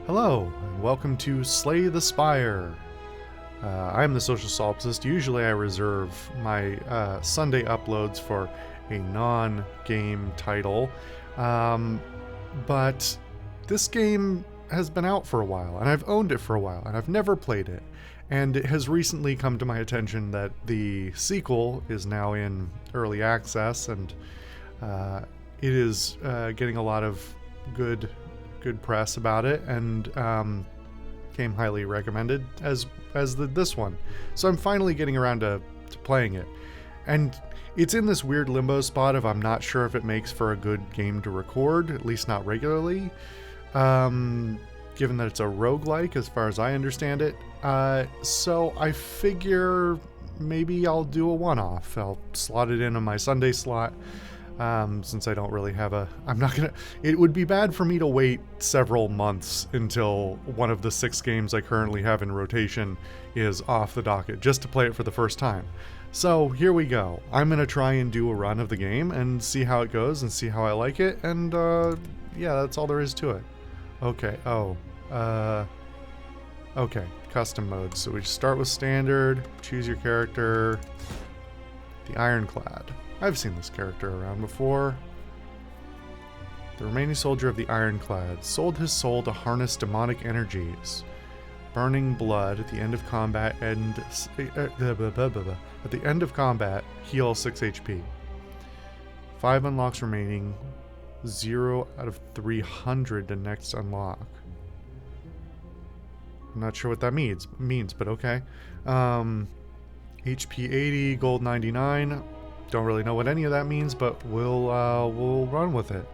Hello, and welcome to Slay the Spire. I am the social solipsist. Usually I reserve my Sunday uploads for a non-game title, but this game has been out for a while, and I've owned it for a while, and I've never played it. And it has recently come to my attention that the sequel is now in early access, and it is getting a lot of good press about it, and came highly recommended as this one. So I'm finally getting around to playing it, and it's in this weird limbo spot of I'm not sure if it makes for a good game to record, at least not regularly, given that it's a roguelike as far as I understand it. So I figure maybe I'll do a one-off. I'll slot it in on my Sunday slot. Since I don't really have it would be bad for me to wait several months until one of the 6 games I currently have in rotation is off the docket just to play it for the first time. So here we go. I'm going to try and do a run of the game and see how it goes and see how I like it, and yeah, that's all there is to it. Okay, okay, custom modes. So we just start with standard, choose your character, the Ironclad. I've seen this character around before. The remaining soldier of the Ironclad sold his soul to harness demonic energies. Burning blood at the end of combat and at the end of combat, heal 6 HP. 5 unlocks remaining. 0 out of 300 to next unlock. I'm not sure what that means, but okay. HP 80, gold 99. Don't really know what any of that means, but we'll run with it.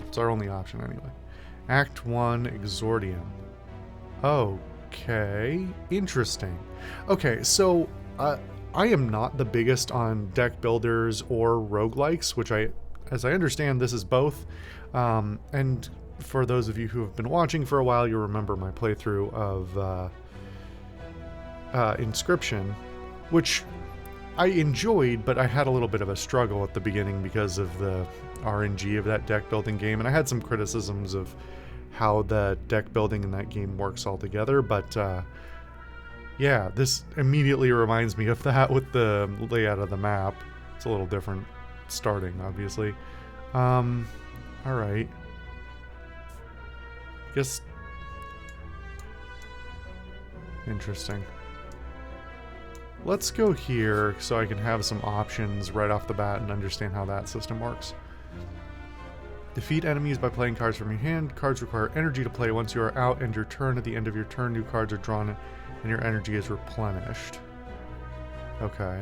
It's our only option anyway. Act 1, Exordium. Okay, interesting. Okay, so I am not the biggest on deck builders or roguelikes, which as I understand, this is both. And for those of you who have been watching for a while, you'll remember my playthrough of Inscription, which I enjoyed, but I had a little bit of a struggle at the beginning because of the RNG of that deck building game, and I had some criticisms of how the deck building in that game works altogether, but yeah, this immediately reminds me of that with the layout of the map. It's a little different starting, obviously. Alright. Guess... Interesting. Let's go here so I can have some options right off the bat and understand how that system works. Defeat enemies by playing cards from your hand. Cards require energy to play. Once you are out and your turn, at the end of your turn, new cards are drawn and your energy is replenished. Okay.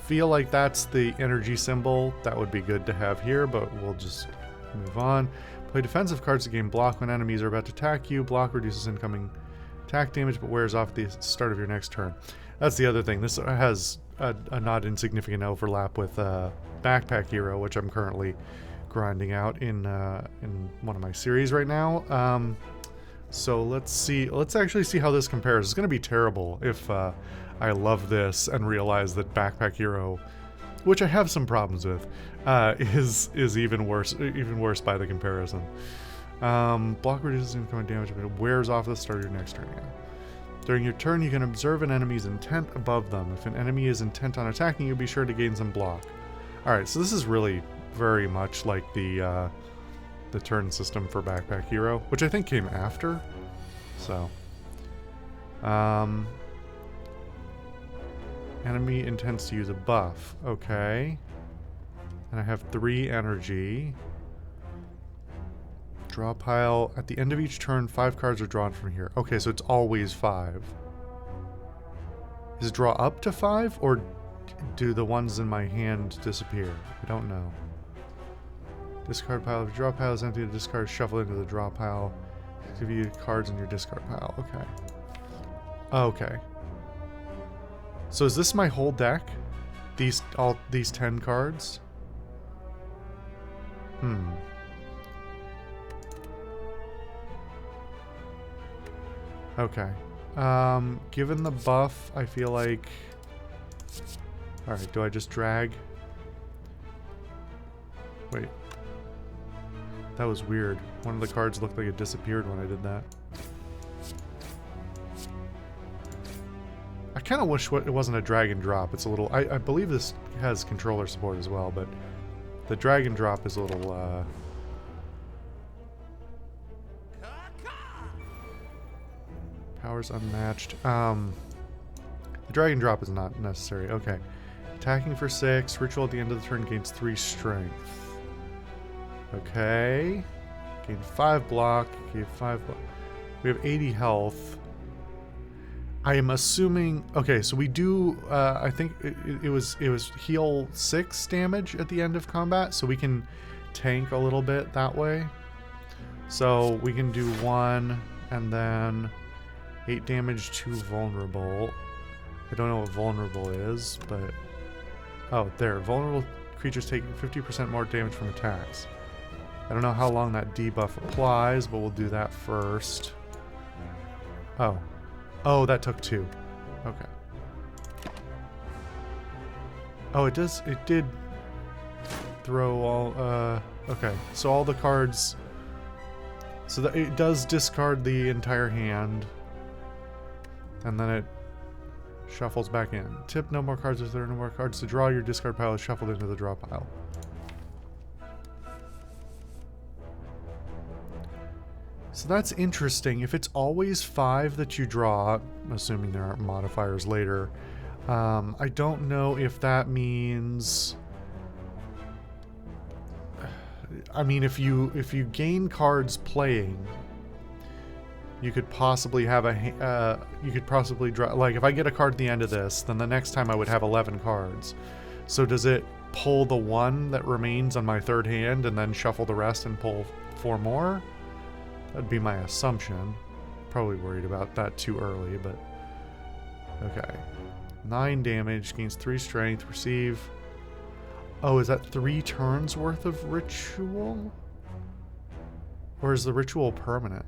Feel like that's the energy symbol. That would be good to have here, but we'll just move on. Play defensive cards to gain block when enemies are about to attack you. Block reduces incoming attack damage but wears off at the start of your next turn. That's the other thing. This has a not insignificant overlap with Backpack Hero, which I'm currently grinding out in one of my series right now. So let's see. Let's actually see how this compares. It's going to be terrible if I love this and realize that Backpack Hero, which I have some problems with, is even worse by the comparison. Block reduces incoming damage, but it wears off at the start of your next turn. Yeah. During your turn, you can observe an enemy's intent above them. If an enemy is intent on attacking you, be sure to gain some block. Alright, so this is really very much like the turn system for Backpack Hero, which I think came after. So, enemy intends to use a buff. Okay. And I have 3 energy. Draw pile. At the end of each turn, 5 cards are drawn from here. Okay, so it's always 5. Is it draw up to 5, or do the ones in my hand disappear? I don't know. Discard pile. If your draw pile is empty, the discard shuffle into the draw pile. Give you cards in your discard pile. Okay. Okay. So is this my whole deck? All these 10 cards? Okay. Given the buff, I feel like... Alright, do I just drag? Wait. That was weird. One of the cards looked like it disappeared when I did that. I kind of wish it wasn't a drag and drop. It's a little... I believe this has controller support as well, but the drag and drop is a little... Powers unmatched. The drag and drop is not necessary. Okay. Attacking for 6. Ritual at the end of the turn gains 3 strength. Okay. Gain 5 block. Gain 5 block. We have 80 health. I am assuming... Okay, so we do... I think it was heal 6 damage at the end of combat, so we can tank a little bit that way. So we can do 1 and then 8 damage to vulnerable. I don't know what vulnerable is, but... Oh, there. Vulnerable creatures take 50% more damage from attacks. I don't know how long that debuff applies, but we'll do that first. Oh. Oh, that took 2. Okay. Oh, it does... It did throw all... Okay, so all the cards... So that it does discard the entire hand. And then it shuffles back in. Tip, no more cards if there are no more cards to draw. Your discard pile is shuffled into the draw pile. So that's interesting. If it's always 5 that you draw, assuming there aren't modifiers later, I don't know if that means... I mean, if you gain cards playing, you could possibly have a... you could possibly draw... Like, if I get a card at the end of this, then the next time I would have 11 cards. So does it pull the 1 that remains on my third hand and then shuffle the rest and pull 4 more? That'd be my assumption. Probably worried about that too early, but... Okay. 9 damage, gains 3 strength, receive... Oh, is that 3 turns worth of ritual? Or is the ritual permanent?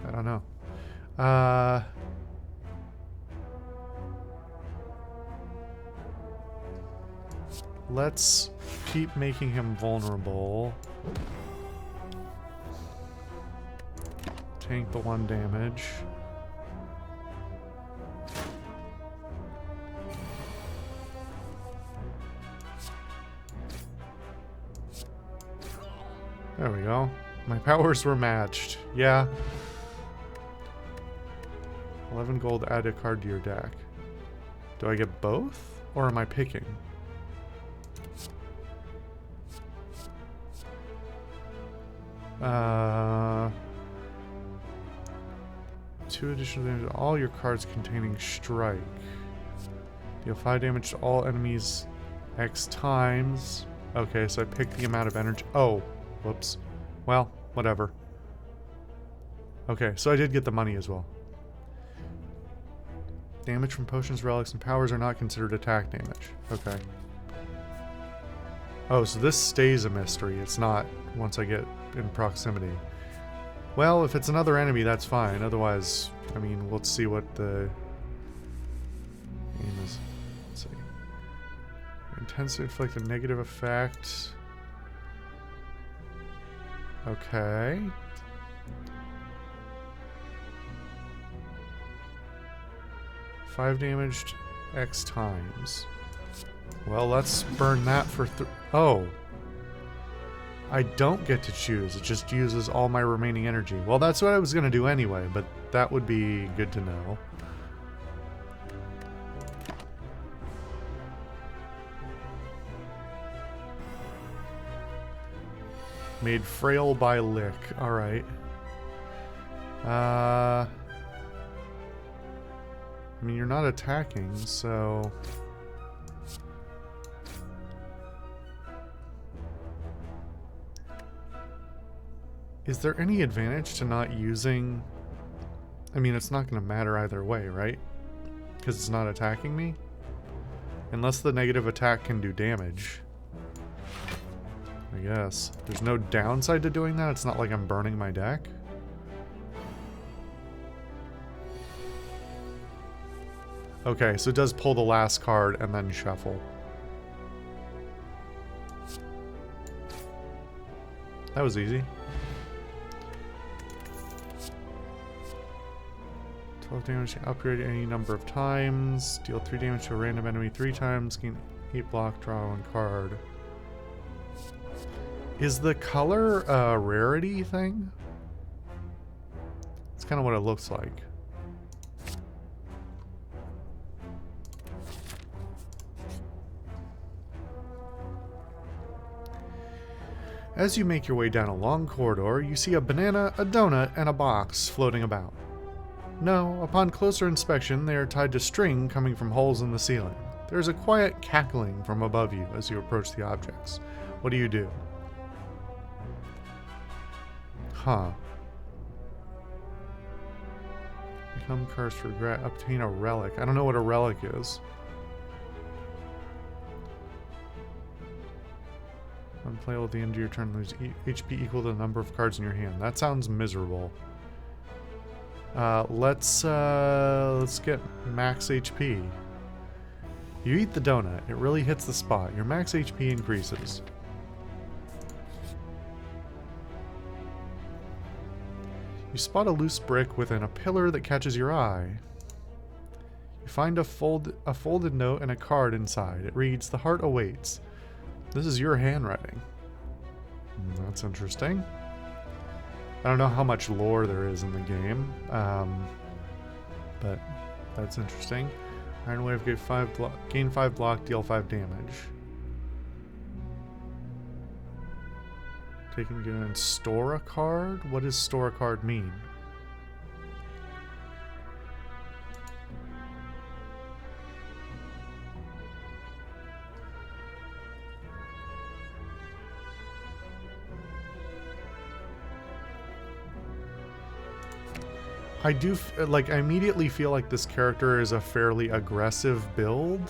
I don't know. Let's keep making him vulnerable. Tank the 1 damage. There we go. My powers were matched. Yeah. 11 gold, add a card to your deck. Do I get both? Or am I picking? Two additional damage to all your cards containing strike. Deal 5 damage to all enemies X times. Okay, so I pick the amount of energy. Oh, whoops. Well, whatever. Okay, so I did get the money as well. Damage from potions, relics, and powers are not considered attack damage. Okay. Oh, so this stays a mystery. It's not once I get in proximity. Well, if it's another enemy, that's fine. Otherwise, I mean, let's see what the aim is. Let's see. Intends to inflict a negative effect. Okay. Five damaged X times. Well, let's burn that for oh. I don't get to choose. It just uses all my remaining energy. Well, that's what I was going to do anyway, but that would be good to know. Made frail by lick. Alright. I mean, you're not attacking, so... Is there any advantage to not using... I mean, it's not going to matter either way, right? Because it's not attacking me? Unless the negative attack can do damage. I guess. There's no downside to doing that? It's not like I'm burning my deck? Okay, so it does pull the last card and then shuffle. That was easy. 12 damage to upgrade any number of times. Deal 3 damage to a random enemy 3 times. Gain 8 block, draw 1 card. Is the color a rarity thing? It's kind of what it looks like. As you make your way down a long corridor, you see a banana, a donut, and a box floating about. No, upon closer inspection, they are tied to string coming from holes in the ceiling. There is a quiet cackling from above you as you approach the objects. What do you do? Huh. Become cursed for regret. Obtain a relic. I don't know what a relic is. Unplayable at the end of your turn. Lose HP equal to the number of cards in your hand. That sounds miserable. Let's get max HP. You eat the donut. It really hits the spot. Your max HP increases. You spot a loose brick within a pillar that catches your eye. You find a folded note and a card inside. It reads, "The heart awaits." This is your handwriting. That's interesting. I don't know how much lore there is in the game, but that's interesting. Iron Wave gain 5 block, deal 5 damage. Take and get and store a card? What does store a card mean? I do, I immediately feel like this character is a fairly aggressive build.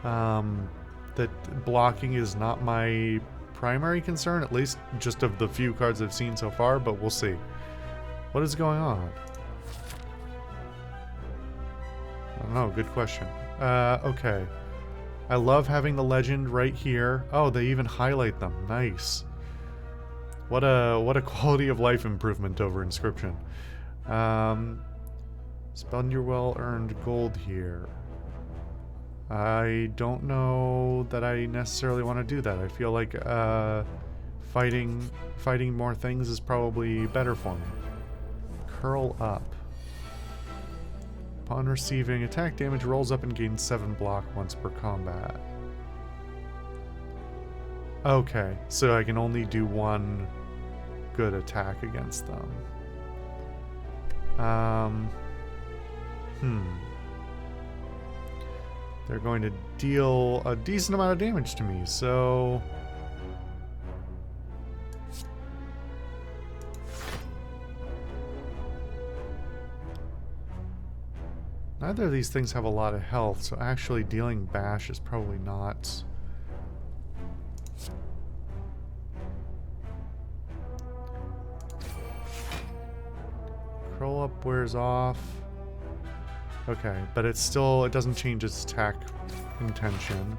That blocking is not my primary concern, at least just of the few cards I've seen so far, but we'll see. What is going on? I don't know, good question. Okay. I love having the legend right here. Oh, they even highlight them. Nice. What a quality of life improvement over Inscription. Spend your well-earned gold here. I don't know that I necessarily want to do that. I feel like fighting more things is probably better for me. Curl up. Upon receiving attack damage, rolls up and gains 7 block once per combat. Okay, so I can only do 1 good attack against them. They're going to deal a decent amount of damage to me, so... Neither of these things have a lot of health, so actually dealing bash is probably not... Curl up wears off. Okay, but it doesn't change its attack intention.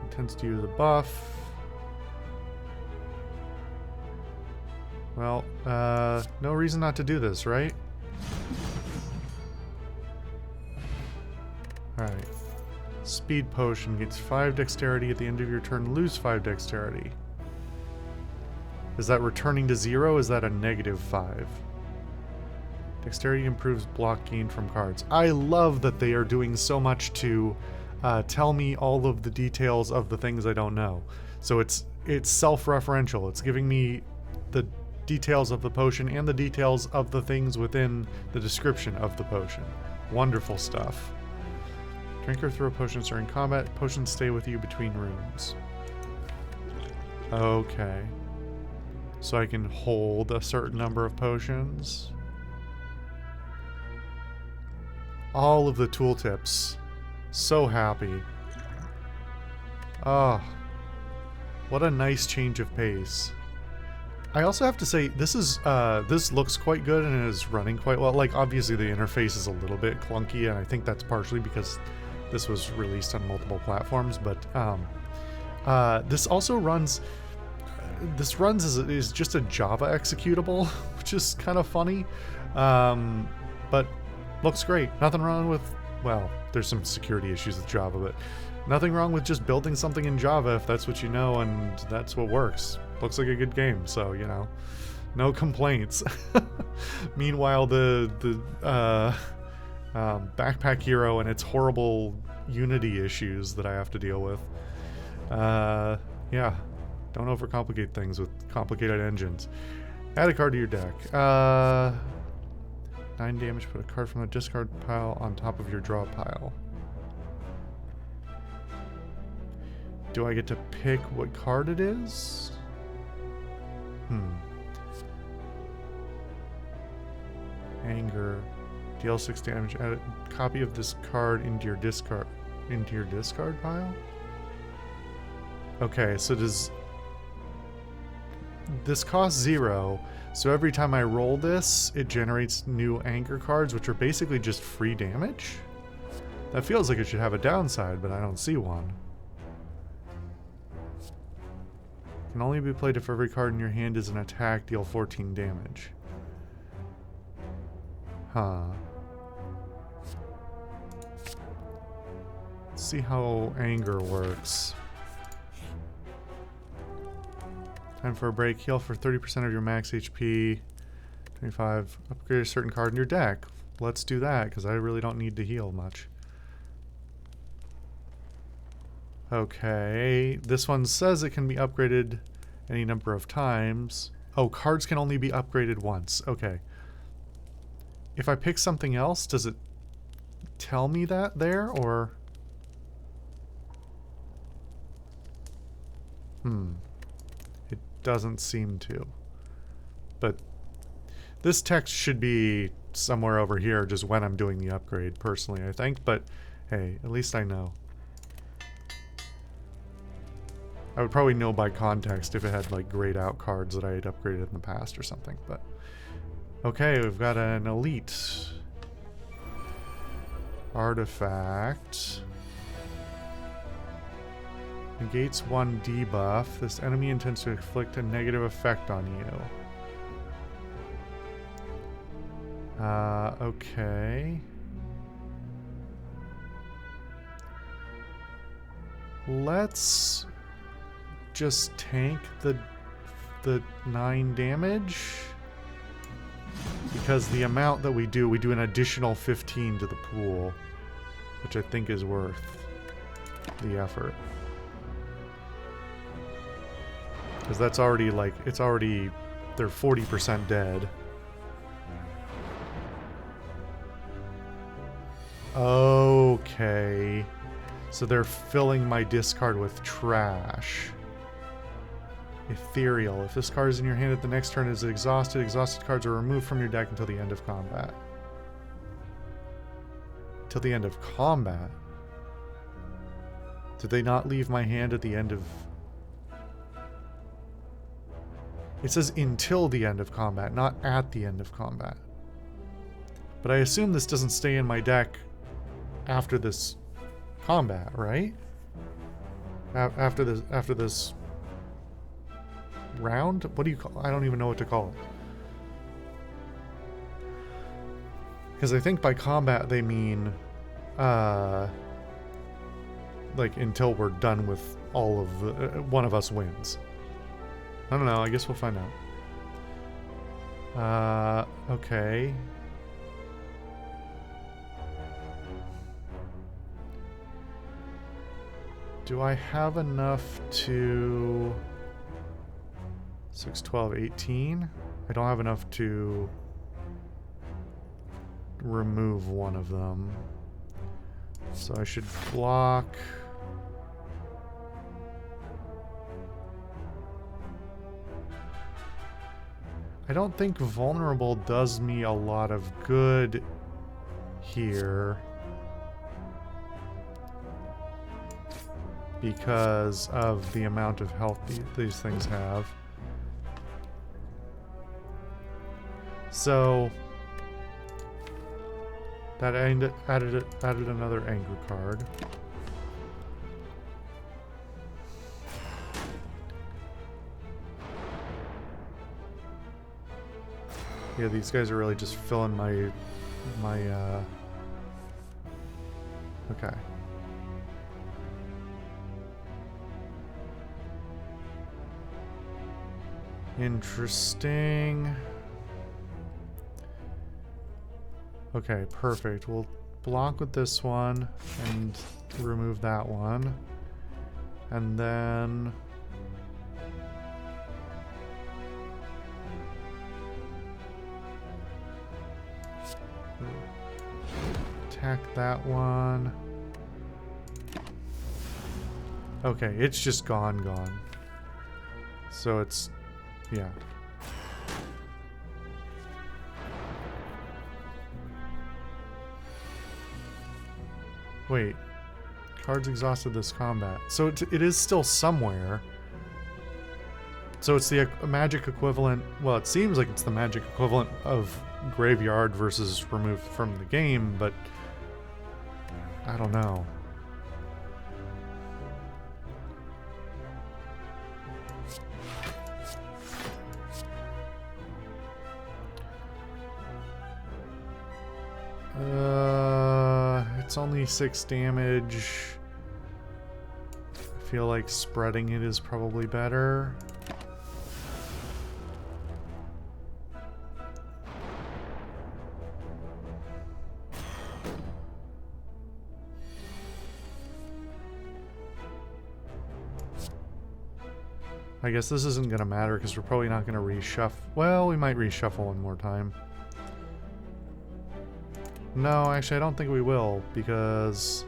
Intends to use a buff. Well, no reason not to do this, right? Alright. Speed potion gets 5 dexterity at the end of your turn, lose 5 dexterity. Is that returning to 0? Is that a -5? Dexterity improves block gain from cards. I love that they are doing so much to tell me all of the details of the things I don't know. So it's self-referential. It's giving me the details of the potion and the details of the things within the description of the potion. Wonderful stuff. Drink or throw potions during combat. Potions stay with you between rooms. Okay. So I can hold a certain number of potions. All of the tooltips. So happy. Ah. What a nice change of pace. I also have to say this is this looks quite good and is running quite well. Like obviously the interface is a little bit clunky, and I think that's partially because this was released on multiple platforms. But this also runs. This runs is just a Java executable, which is kind of funny, but looks great. Nothing wrong with, well, there's some security issues with Java, but nothing wrong with just building something in Java if that's what you know and that's what works. Looks like a good game, so you know, no complaints. Meanwhile, the Backpack Hero and its horrible Unity issues that I have to deal with. Yeah. Don't overcomplicate things with complicated engines. Add a card to your deck. 9 damage, put a card from the discard pile on top of your draw pile. Do I get to pick what card it is? Anger. Deal 6 damage. Add a copy of this card into your discard pile? Okay, so does... This costs 0, so every time I roll this, it generates new anger cards, which are basically just free damage? That feels like it should have a downside, but I don't see one. Can only be played if every card in your hand is an attack, deal 14 damage. Huh. Let's see how anger works. Time for a break. Heal for 30% of your max HP. 25. Upgrade a certain card in your deck. Let's do that, because I really don't need to heal much. Okay. This one says it can be upgraded any number of times. Oh, cards can only be upgraded once. Okay. If I pick something else, does it tell me that there, or... It doesn't seem to. But this text should be somewhere over here just when I'm doing the upgrade, personally, I think. But hey, at least I know. I would probably know by context if it had like grayed out cards that I had upgraded in the past or something. But okay, we've got an elite artifact. Negates 1 debuff. This enemy intends to inflict a negative effect on you. Okay. Let's just tank the 9 damage. Because the amount that we do an additional 15 to the pool. Which I think is worth the effort. Because that's already, like, it's already, they're 40% dead. Okay. So they're filling my discard with trash. Ethereal. If this card is in your hand at the next turn, it is exhausted. Exhausted cards are removed from your deck until the end of combat. Till the end of combat? Did they not leave my hand at the end of... It says until the end of combat, not at the end of combat. But I assume this doesn't stay in my deck after this combat, right? After this round? What do you call it? I don't even know what to call it. Because I think by combat they mean like until we're done with all of the one of us wins. I don't know, I guess we'll find out. Okay. Do I have enough to... 6, 12, 18? I don't have enough to remove one of them. So I should block... I don't think vulnerable does me a lot of good here because of the amount of health these things have. So that added another anger card. Yeah, these guys are really just filling my okay. Interesting. Okay, perfect. We'll block with this one and remove that one. And then attack that one. Okay, it's just gone. So it's, yeah. Wait. Cards exhausted this combat. So it is still somewhere. So it's the magic equivalent. Well, it seems like it's the magic equivalent of graveyard versus removed from the game, but I don't know. It's only 6 damage. I feel like spreading it is probably better. I guess this isn't going to matter because we're probably not going to reshuffle. Well, we might reshuffle one more time. No, actually, I don't think we will, because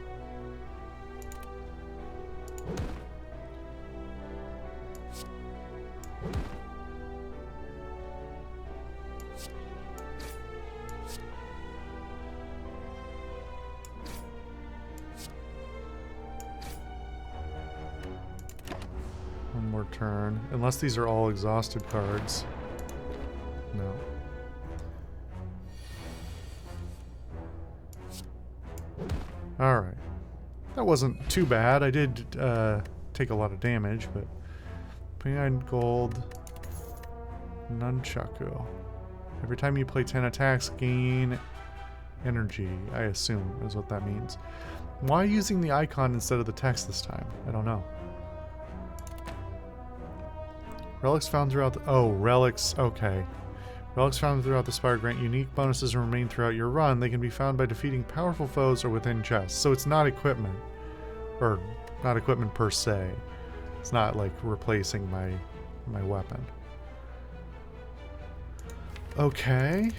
one more turn. Unless these are all exhausted cards. No. Alright. That wasn't too bad. I did take a lot of damage, but 29 gold. Nunchaku. Every time you play 10 attacks, gain energy, I assume is what that means. Why using the icon instead of the text this time? I don't know. Relics found throughout the... Oh, relics. Okay. Relics found throughout the Spire grant unique bonuses and remain throughout your run. They can be found by defeating powerful foes or within chests. So it's not equipment. Or not equipment per se. It's not like replacing my weapon. Okay.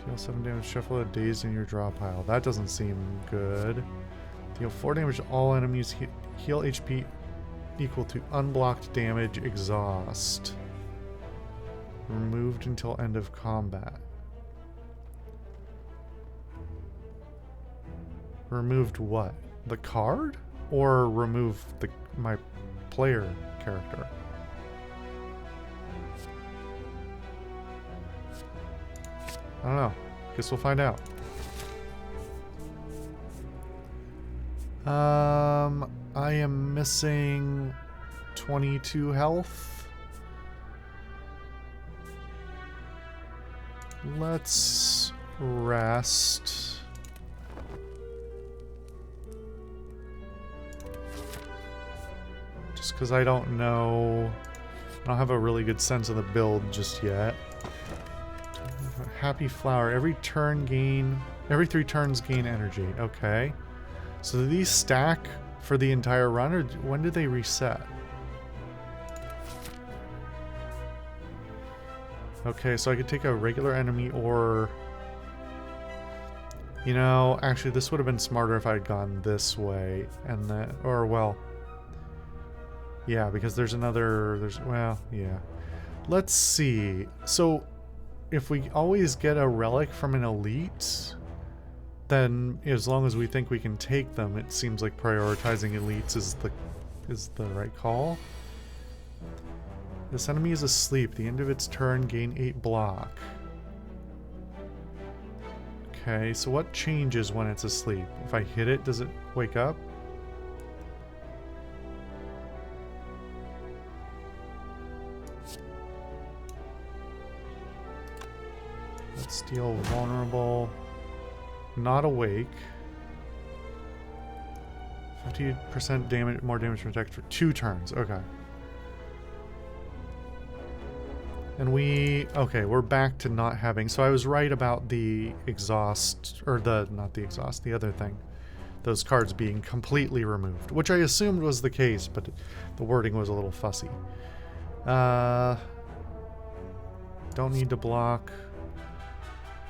Deal 7 damage, shuffle a dazed in your draw pile. That doesn't seem good. Deal 4 damage to all enemies. Heal HP equal to unblocked damage, exhaust. Removed until end of combat. Removed what? The card? Or remove my player character? I don't know. Guess we'll find out. I am missing 22 health. Let's rest. Just because I don't know. I don't have a really good sense of the build just yet. Happy flower. Every 3 turns gain energy. Okay. So do these stack for the entire run, or when do they reset? Okay, so I could take a regular enemy or... You know, actually this would have been smarter if I had gone this way and then... Or, well... Yeah, because there's another... Well, yeah. Let's see. So, if we always get a relic from an elite... Then, as long as we think we can take them, it seems like prioritizing elites is the right call. This enemy is asleep. The end of its turn, gain 8 block. Okay, so what changes when it's asleep? If I hit it, does it wake up? Let's deal vulnerable. Not awake. 50% damage, more damage from attack for 2 turns. Okay. And we're back to not having, so I was right about the exhaust, or not the exhaust, the other thing. Those cards being completely removed, which I assumed was the case, but the wording was a little fussy. Don't need to block.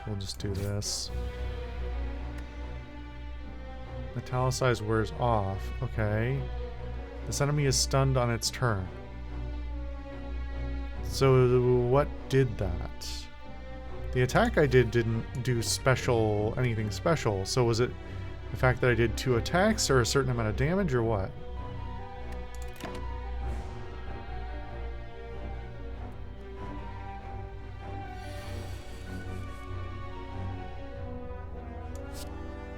We'll just do this. Italicized wears off. Okay. This enemy is stunned on its turn. So what did that? The attack I did didn't do anything special. So was it the fact that I did 2 attacks or a certain amount of damage or what?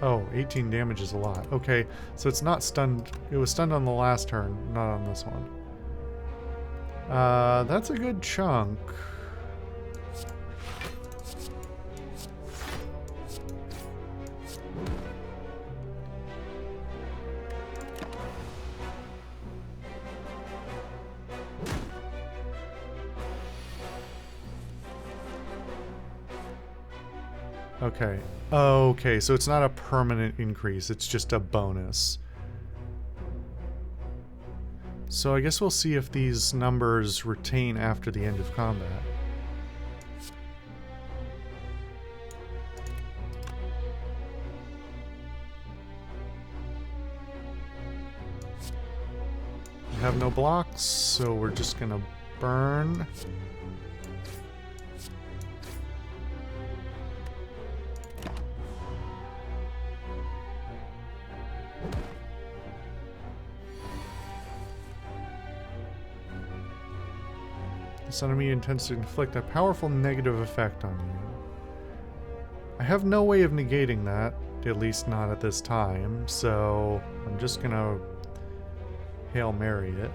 Oh, 18 damage is a lot. Okay, so it's not stunned. It was stunned on the last turn, not on this one. That's a good chunk. Okay. Okay, so it's not a permanent increase, it's just a bonus. So I guess we'll see if these numbers retain after the end of combat. We have no blocks, so we're just gonna burn. This enemy intends to inflict a powerful negative effect on you. I have no way of negating that, at least not at this time, so I'm just gonna Hail Mary it.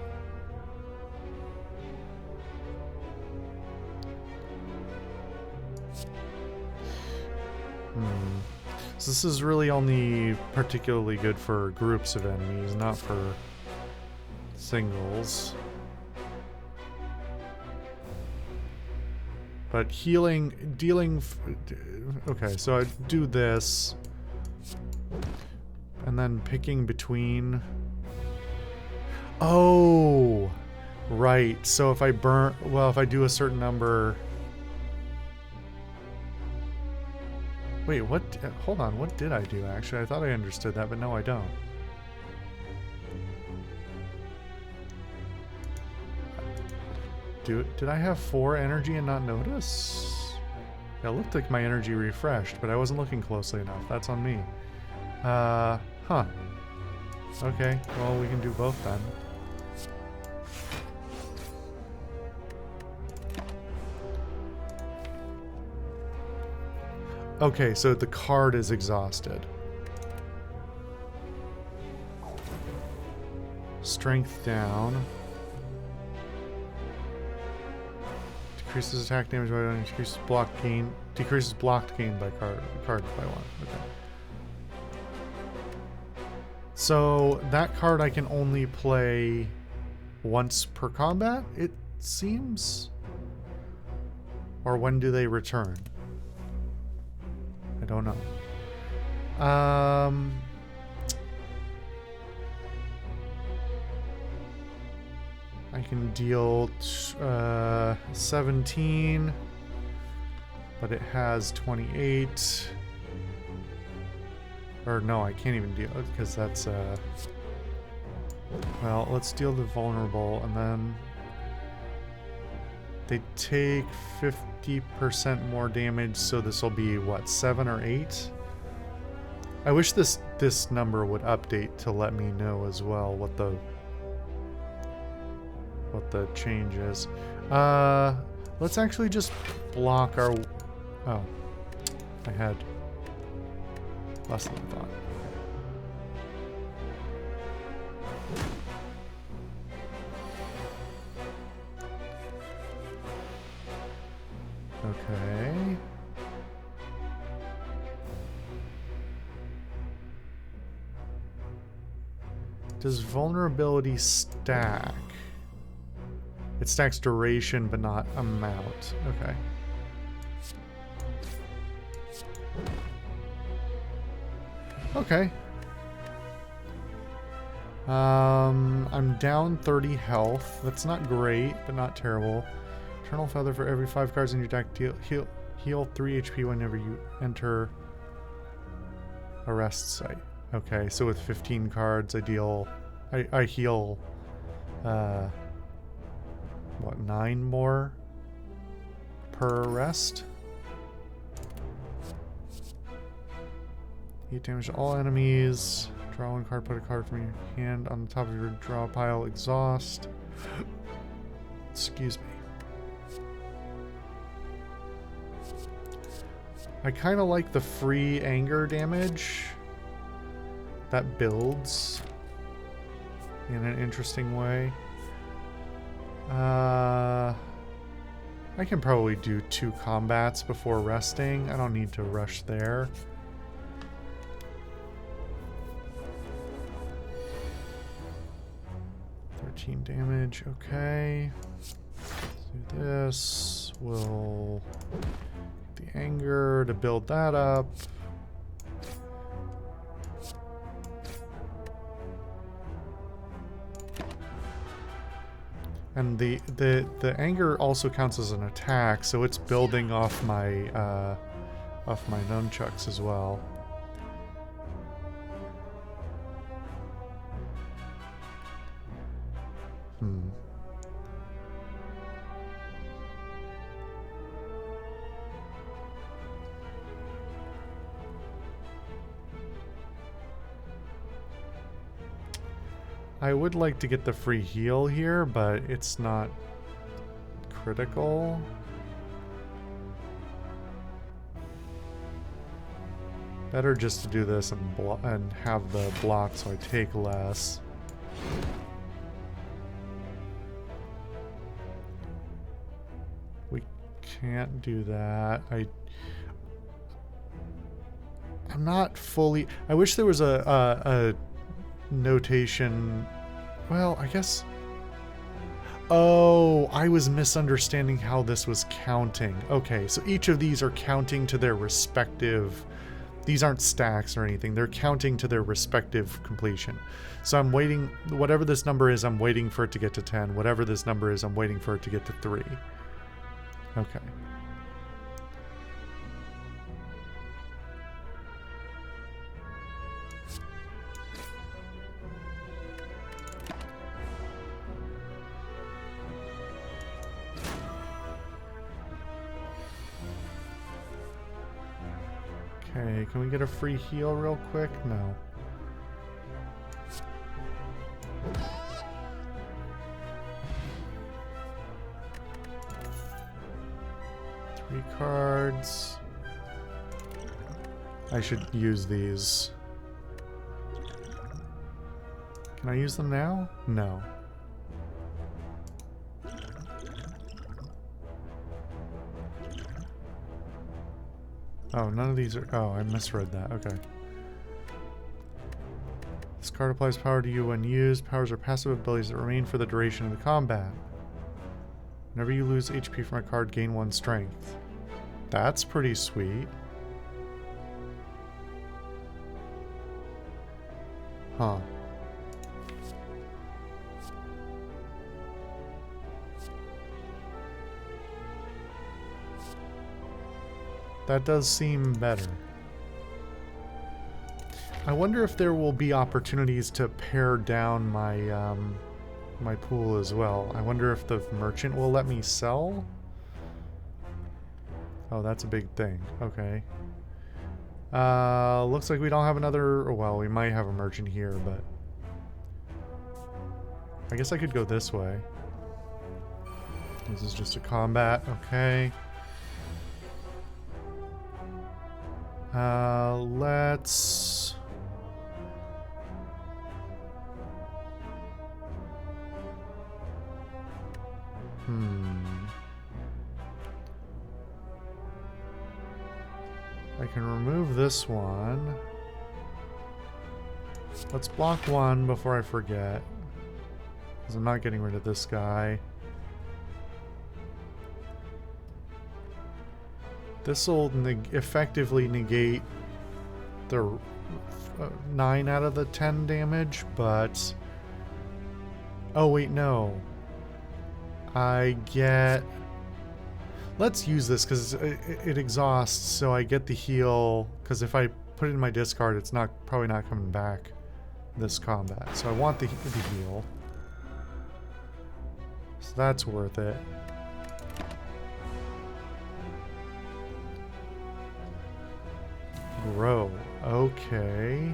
So this is really only particularly good for groups of enemies, not for singles. But okay, so I do this, and then picking between. Oh, right. So if I if I do a certain number. Wait, what? Hold on, what did I do actually? I thought I understood that, but no, I don't. Did I have 4 energy and not notice? Yeah, it looked like my energy refreshed, but I wasn't looking closely enough. That's on me. Huh. Okay, well, we can do both then. Okay, so the card is exhausted. Strength down. Decreases attack damage by 1, decreases block gain. Decreases blocked gain by card by 1. Okay. So that card I can only play once per combat, it seems? Or when do they return? I don't know. I can deal 17, but it has 28. Or no, I can't even deal it because that's well, let's deal the vulnerable, and then they take 50% more damage, so this will be what, 7 or 8? I wish this number would update to let me know as well what the what the change is. Let's actually just block our... Oh. I had less than I thought. Okay. Does vulnerability stack? It stacks duration, but not amount. Okay. Okay. I'm down 30 health. That's not great, but not terrible. Eternal Feather for every 5 cards in your deck. Heal 3 HP whenever you enter a rest site. Okay, so with 15 cards, I heal, what, 9 more per rest? 8 damage to all enemies. Draw 1 card, put a card from your hand on the top of your draw pile. Exhaust. Excuse me. I kind of like the free anger damage that builds in an interesting way. I can probably do 2 combats before resting. I don't need to rush there. Damage, okay. Let's do this. We'll get the anger to build that up. And the anger also counts as an attack, so it's building off my nunchucks as well. I would like to get the free heal here, but it's not critical. Better just to do this and have the block so I take less. We can't do that. I'm not fully... I wish there was a notation. Well, I guess... Oh, I was misunderstanding how this was counting. Okay, so each of these are counting to their respective... These aren't stacks or anything. They're counting to their respective completion. So I'm waiting... Whatever this number is, I'm waiting for it to get to 10. Whatever this number is, I'm waiting for it to get to 3. Okay. Okay, can we get a free heal real quick? No. Three cards. I should use these. Can I use them now? No. Oh, none of these are... Oh, I misread that. Okay. This card applies power to you when used. Powers are passive abilities that remain for the duration of the combat. Whenever you lose HP from a card, gain 1 strength. That's pretty sweet. Huh. That does seem better. I wonder if there will be opportunities to pare down my my pool as well. I wonder if the merchant will let me sell? Oh, that's a big thing. Okay. Looks like we don't have another... Well, we might have a merchant here, but... I guess I could go this way. This is just a combat, okay. Let's... I can remove this one. Let's block one before I forget. Because I'm not getting rid of this guy. This will effectively negate the 9 out of the 10 damage, but... Oh, wait, no. I get... Let's use this, because it exhausts, so I get the heal, because if I put it in my discard, it's probably not coming back this combat. So I want the heal. So that's worth it. Grow. Okay.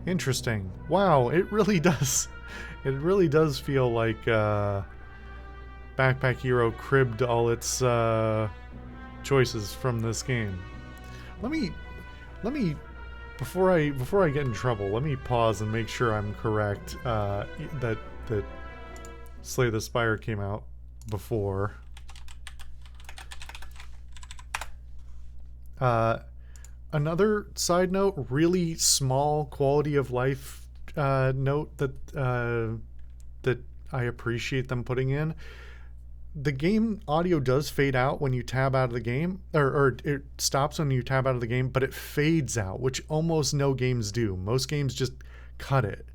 Interesting. Wow, it really does. It really does feel like Backpack Hero cribbed all its choices from this game. Let me before I get in trouble, let me pause and make sure I'm correct that Slay the Spire came out before. Another side note, really small quality of life note that I appreciate them putting in. The game audio does fade out when you tab out of the game, or it stops when you tab out of the game, but it fades out, which almost no games do. Most games just cut it.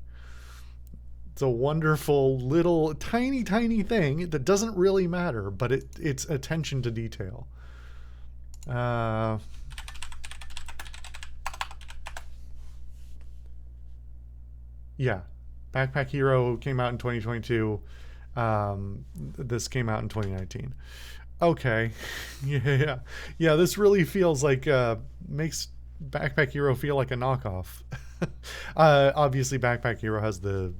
It's a wonderful little tiny thing that doesn't really matter, but it's attention to detail. Yeah, Backpack Hero came out in 2022. This came out in 2019. Okay, yeah. This really feels like makes Backpack Hero feel like a knockoff. Obviously, Backpack Hero has the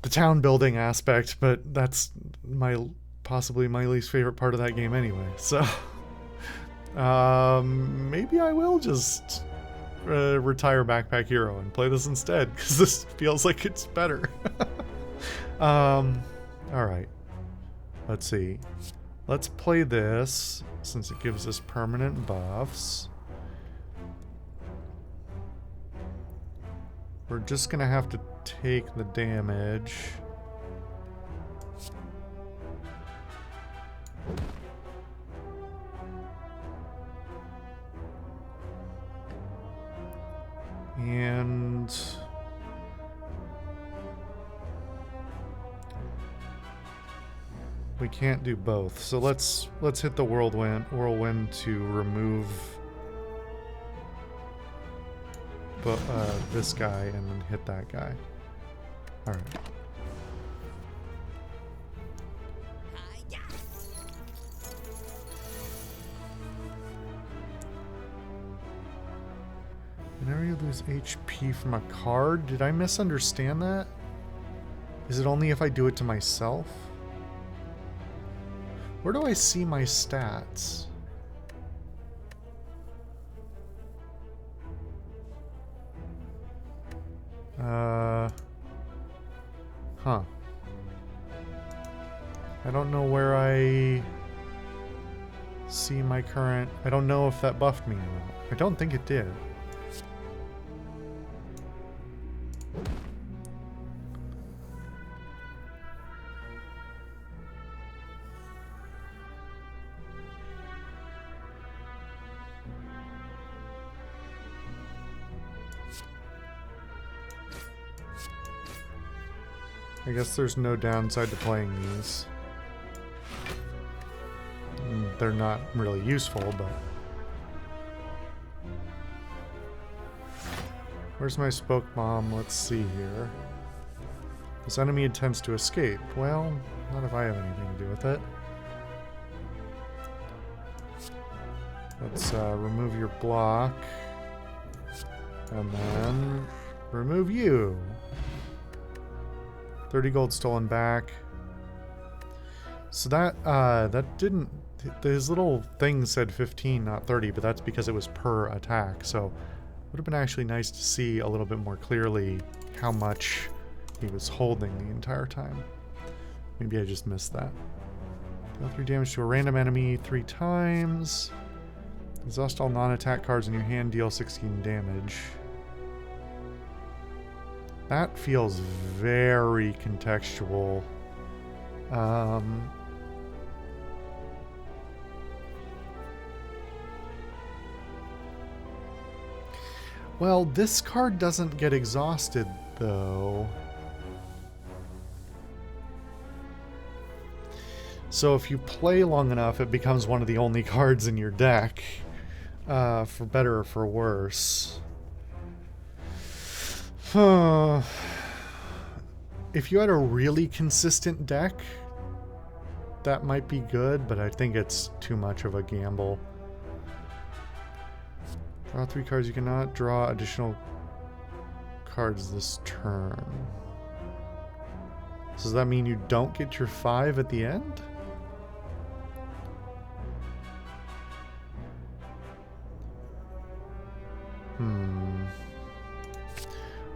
town building aspect, but that's possibly my least favorite part of that game anyway. So maybe I will just retire Backpack Hero and play this instead, because this feels like it's better. Alright. Let's see. Let's play this, since it gives us permanent buffs. We're just gonna have to take the damage. And we can't do both, so let's hit the whirlwind to remove this guy and then hit that guy. All right. Whenever you lose HP from a card, did I misunderstand that? Is it only if I do it to myself? Where do I see my stats? Huh. I don't know where I see my current... I don't know if that buffed me or not. I don't think it did. I guess there's no downside to playing these. They're not really useful, but... Where's my spoke bomb? Let's see here. This enemy intends to escape. Well, not if I have anything to do with it. Let's remove your block. And then Remove you. 30 gold stolen back. So that didn't... His little thing said 15, not 30, but that's because it was per attack. So it would have been actually nice to see a little bit more clearly how much he was holding the entire time. Maybe I just missed that. Deal 3 damage to a random enemy 3 times. Exhaust all non-attack cards in your hand, deal 16 damage. That feels very contextual. Well, this card doesn't get exhausted, though. So if you play long enough, it becomes one of the only cards in your deck. For better or for worse. If you had a really consistent deck, that might be good, but I think it's too much of a gamble. Draw 3 cards. You cannot draw additional cards this turn. So does that mean you don't get your 5 at the end?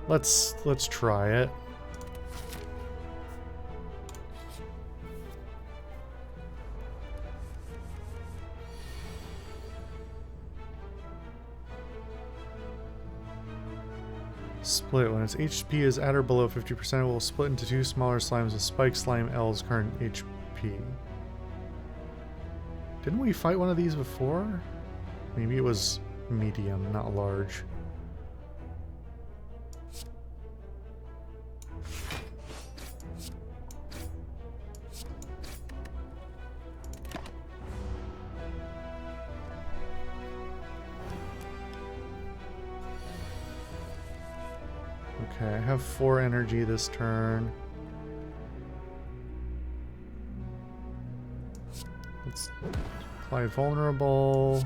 Let's try it. Split. When its HP is at or below 50%, it will split into 2 smaller slimes with Spike Slime L's current HP. Didn't we fight one of these before? Maybe it was medium, not large. Okay, I have 4 energy this turn. Let's apply vulnerable.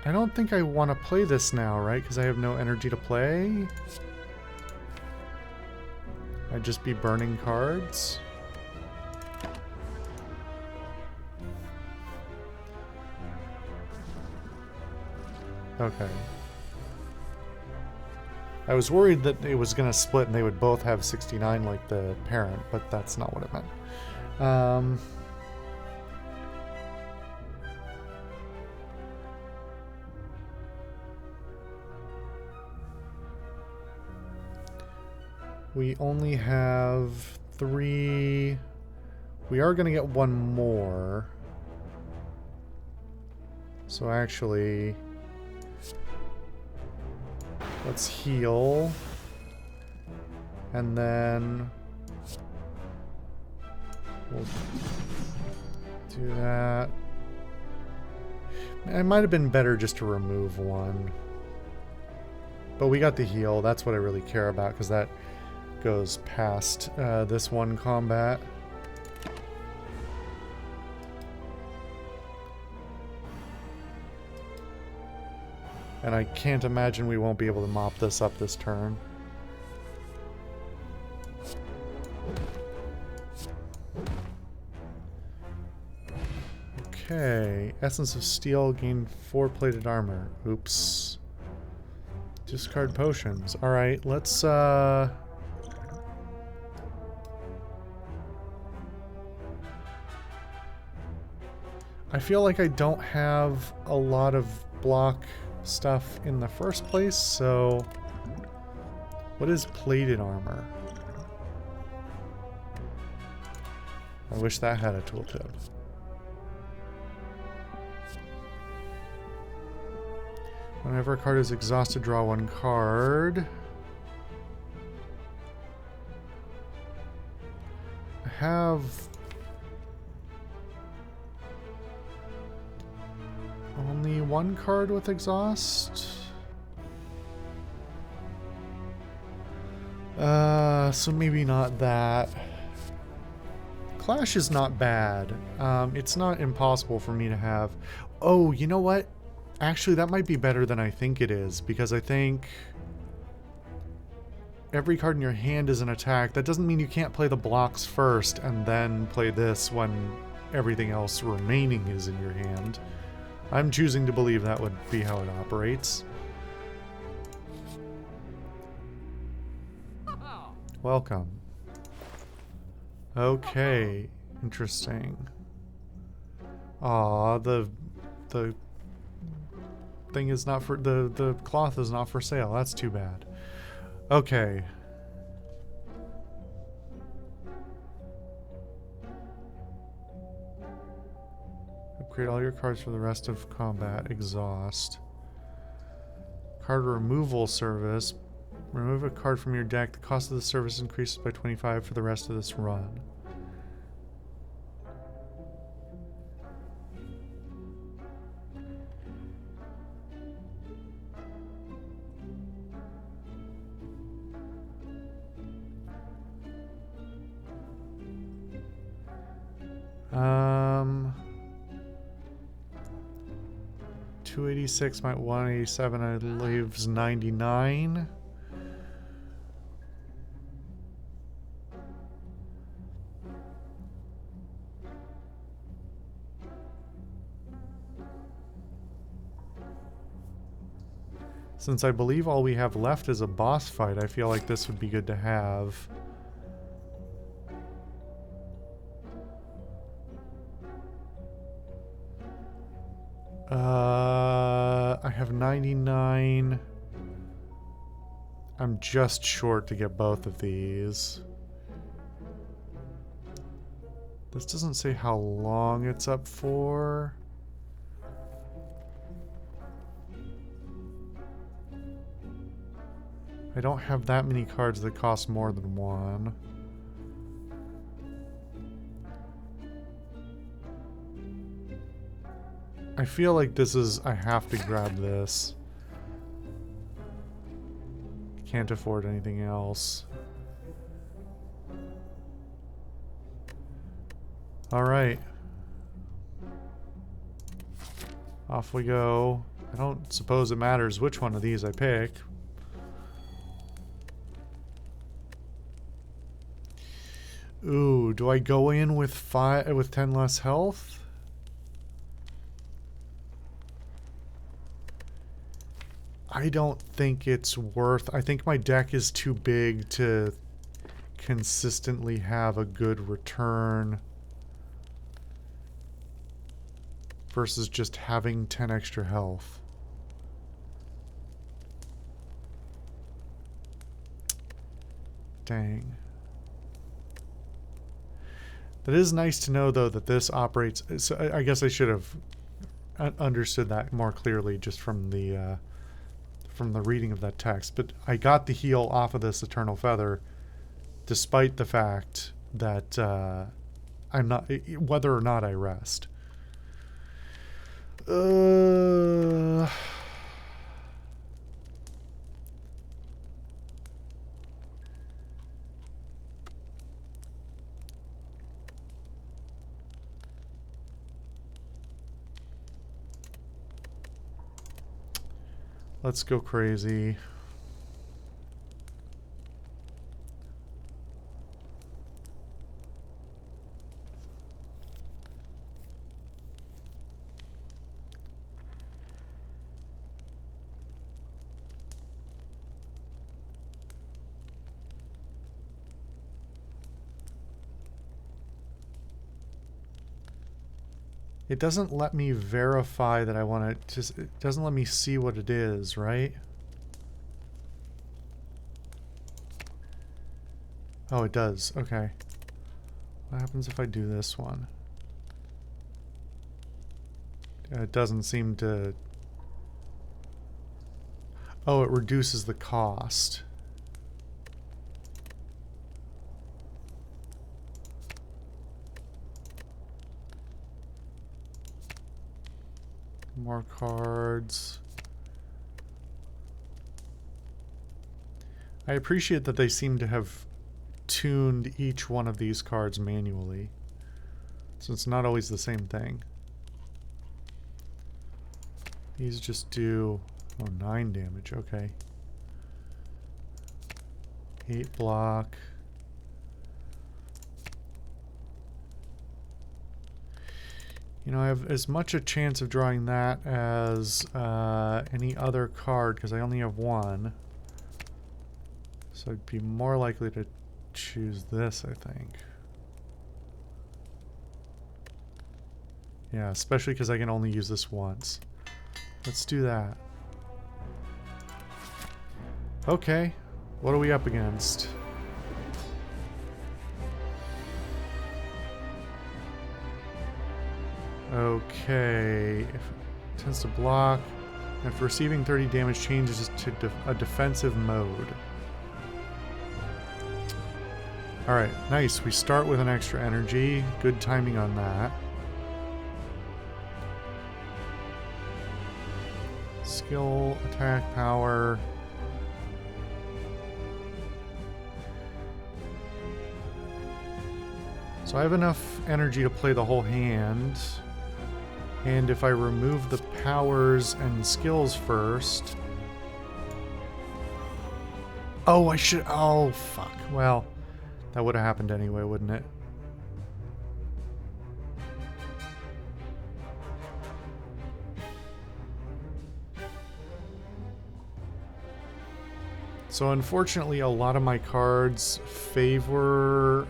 I don't think I want to play this now, right? Because I have no energy to play. I'd just be burning cards. Okay. I was worried that it was going to split and they would both have 69 like the parent, but that's not what it meant. We only have 3. We are going to get 1 more. So actually... let's heal. And then... we'll do that. It might have been better just to remove 1. But we got the heal. That's what I really care about, because that goes past this one combat. And I can't imagine we won't be able to mop this up this turn. Okay. Essence of Steel, gain 4 plated armor. Oops. Discard potions. Alright, let's I feel like I don't have a lot of block stuff in the first place, so what is plated armor? I wish that had a tooltip. Whenever a card is exhausted, draw 1 card. I have only 1 card with exhaust. So maybe not that. Clash is not bad. It's not impossible for me to have. Oh, you know what? Actually, that might be better than I think it is, because I think every card in your hand is an attack. That doesn't mean you can't play the blocks first and then play this when everything else remaining is in your hand. I'm choosing to believe that would be how it operates. Welcome. Okay, interesting. Aw, the thing is not for the cloth is not for sale. That's too bad. Okay. Upgrade all your cards for the rest of combat. Exhaust. Card removal service. Remove a card from your deck. The cost of the service increases by 25 for the rest of this run. Um, 286 minus 187, I leaves 99. Since I believe all we have left is a boss fight, I feel like this would be good to have. I have 99. I'm just short to get both of these. This doesn't say how long it's up for. I don't have that many cards that cost more than one. I feel like this is... I have to grab this. Can't afford anything else. Alright. Off we go. I don't suppose it matters which one of these I pick. Ooh, do I go in with 10 less health? I don't think it's worth... I think my deck is too big to consistently have a good return versus just having 10 extra health. Dang. That is nice to know, though, that this operates... So I guess I should have understood that more clearly just from the reading of that text. But I got the heal off of this Eternal Feather, despite the fact that I'm not... whether or not I rest. Let's go crazy. It doesn't let me verify that I want to just... It doesn't let me see what it is, right? Oh, it does. Okay. What happens if I do this one? It doesn't seem to... Oh, it reduces the cost. More cards. I appreciate that they seem to have tuned each one of these cards manually. So it's not always the same thing. These just do 9 damage, okay. 8 block. You know, I have as much a chance of drawing that as any other card because I only have one. So I'd be more likely to choose this, I think. Yeah, especially because I can only use this once. Let's do that. Okay, what are we up against? Okay, if it tends to block, and if receiving 30 damage changes to a defensive mode. Alright, nice. We start with an extra energy. Good timing on that. Skill, attack, power. So I have enough energy to play the whole hand. And if I remove the powers and skills first... Oh, I should... Oh, fuck. Well, that would have happened anyway, wouldn't it? So unfortunately, a lot of my cards favor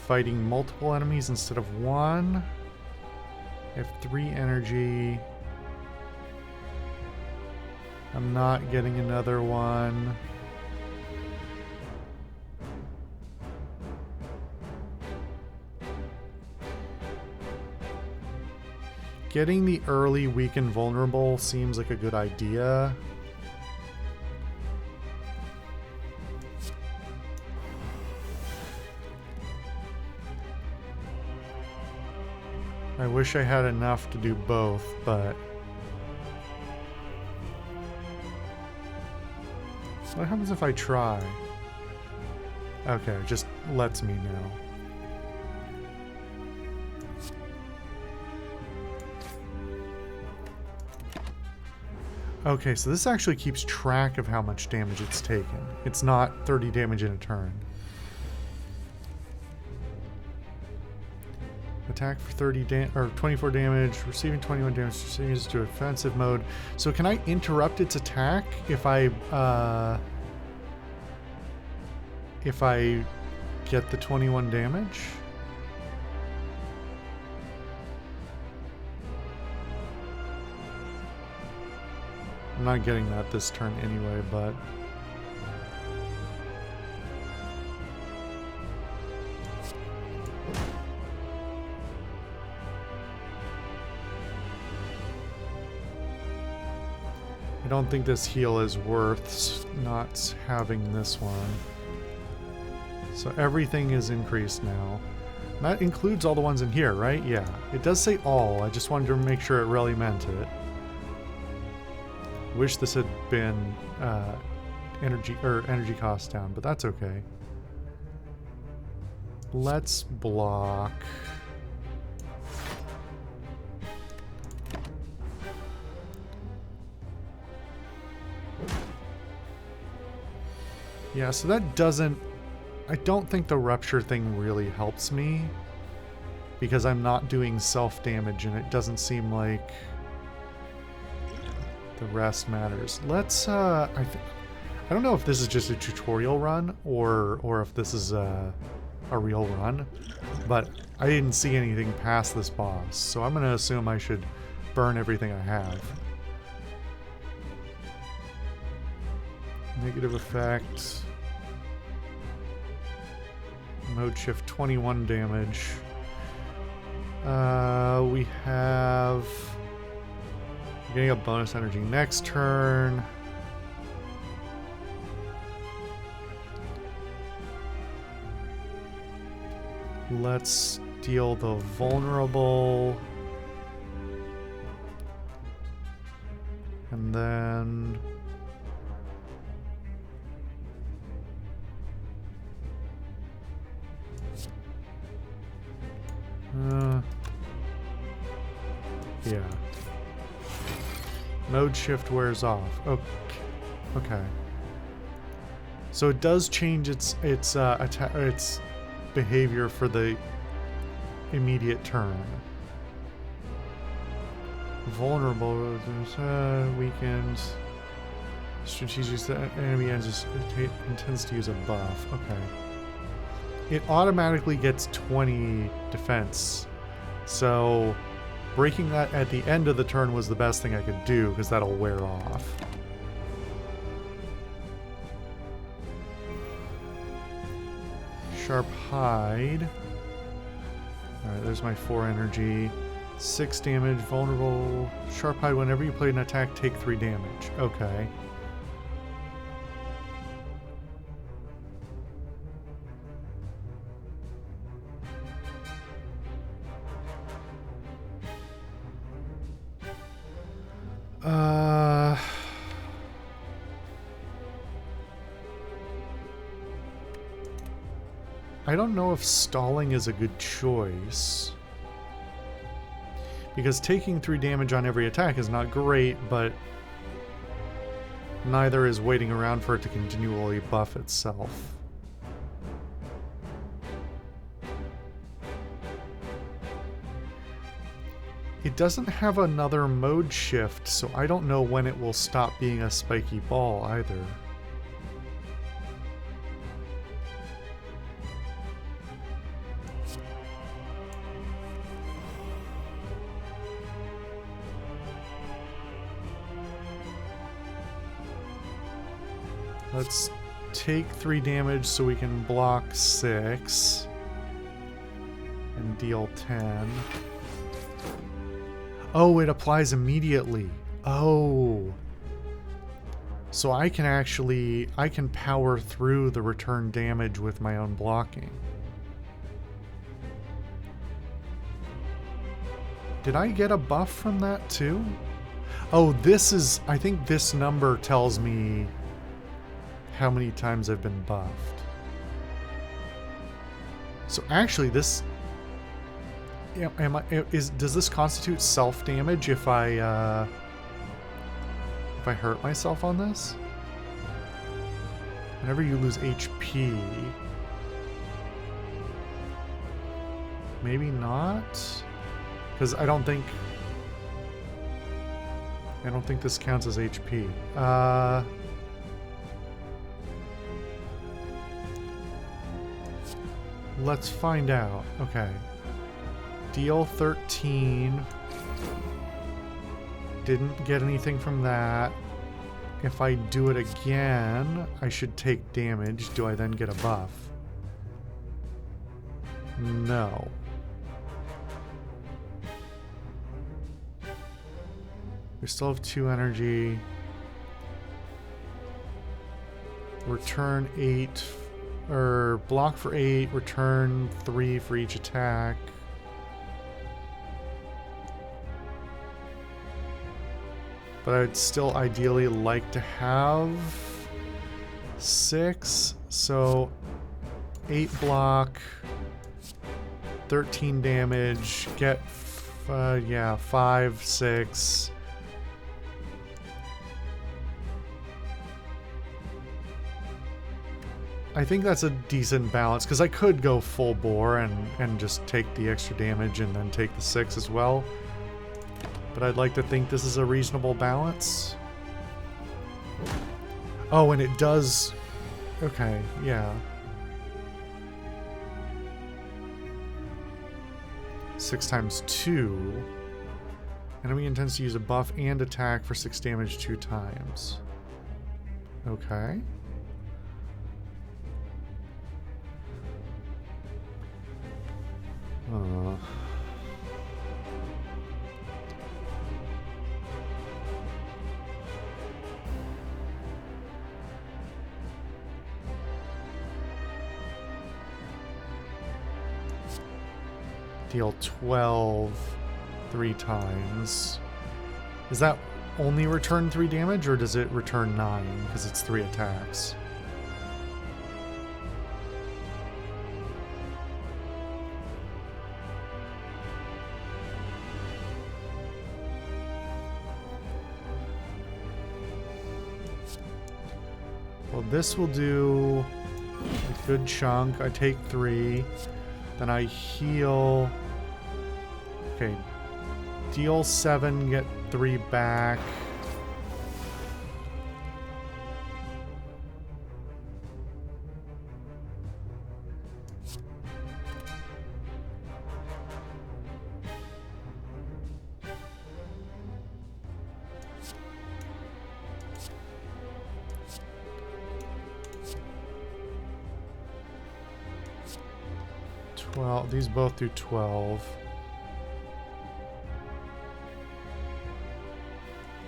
fighting multiple enemies instead of one. I have 3 energy. I'm not getting another one. Getting the early weak and vulnerable seems like a good idea. I wish I had enough to do both, but... What happens if I try? Okay, it just lets me know. Okay, so this actually keeps track of how much damage it's taken. It's not 30 damage in a turn. Attack for 24 damage, receiving 21 damage, changes to offensive mode. So can I interrupt its attack if I get the 21 damage? I'm not getting that this turn anyway, but... I don't think this heal is worth not having this one. So everything is increased now. That includes all the ones in here, right? Yeah. It does say all. I just wanted to make sure it really meant it. Wish this had been energy cost down, but that's okay. Let's block. Yeah, so that doesn't... I don't think the rupture thing really helps me because I'm not doing self-damage and it doesn't seem like the rest matters. Let's, I don't know if this is just a tutorial run or if this is a real run, but I didn't see anything past this boss, so I'm going to assume I should burn everything I have. Negative effect. Mode shift 21 damage. We have... Getting a bonus energy next turn. Let's deal the vulnerable. And then... Yeah. Mode shift wears off. Okay. So it does change its behavior for the immediate turn. Vulnerable, weakened. Strategic, the enemy intends to use a buff. Okay. It automatically gets 20 defense. So breaking that at the end of the turn was the best thing I could do, because that'll wear off. Sharp hide. Alright, there's my 4 energy. 6 damage, vulnerable. Sharp hide, whenever you play an attack, take 3 damage. Okay. I don't know if stalling is a good choice. Because taking 3 damage on every attack is not great, but neither is waiting around for it to continually buff itself. It doesn't have another mode shift, so I don't know when it will stop being a spiky ball either. Let's take 3 damage so we can block 6 and deal 10. Oh, it applies immediately. Oh. So I can power through the return damage with my own blocking. Did I get a buff from that too? Oh, I think this number tells me how many times I've been buffed. So actually this... does this constitute self-damage if I hurt myself on this? Whenever you lose HP... Maybe not? Because I don't think this counts as HP. Let's find out. Okay. Deal 13. Didn't get anything from that. If I do it again, I should take damage. Do I then get a buff? No. We still have 2 energy. Return 8... or block for 8, return 3 for each attack. But I'd still ideally like to have 6, so 8 block, 13 damage, get, 5, 6. I think that's a decent balance, because I could go full bore and just take the extra damage and then take the 6 as well. But I'd like to think this is a reasonable balance. Oh, and it does... Okay, yeah. 6 times 2. Enemy intends to use a buff and attack for 6 damage 2 times. Okay. Deal 12 3 times. Is that only return 3 damage, or does it return 9 because it's 3 attacks? this will do a good chunk. I take 3. Then I heal. Okay. Deal 7, get 3 back. These both do 12.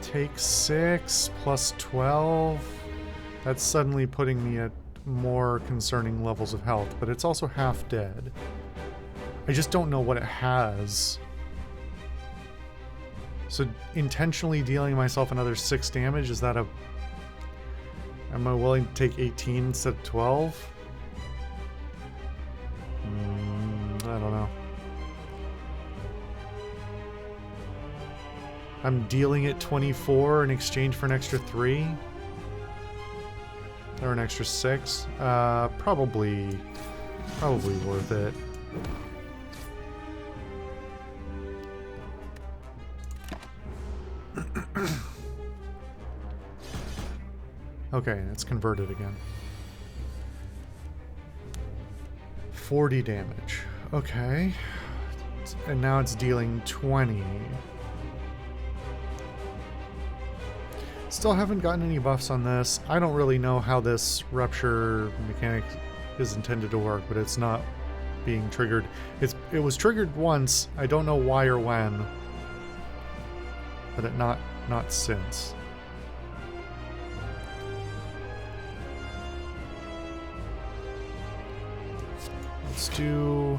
Take 6 plus 12. That's suddenly putting me at more concerning levels of health, but it's also half dead. I just don't know what it has. So intentionally dealing myself another 6 damage, is that a... Am I willing to take 18 instead of 12? I don't know. I'm dealing it 24 in exchange for an extra 3? Or an extra 6? Probably worth it. Okay, it's converted again. 40 damage. Okay. And now it's dealing 20. Still haven't gotten any buffs on this. I don't really know how this rupture mechanic is intended to work, but it's not being triggered. It was triggered once. I don't know why or when. But not since. Let's do...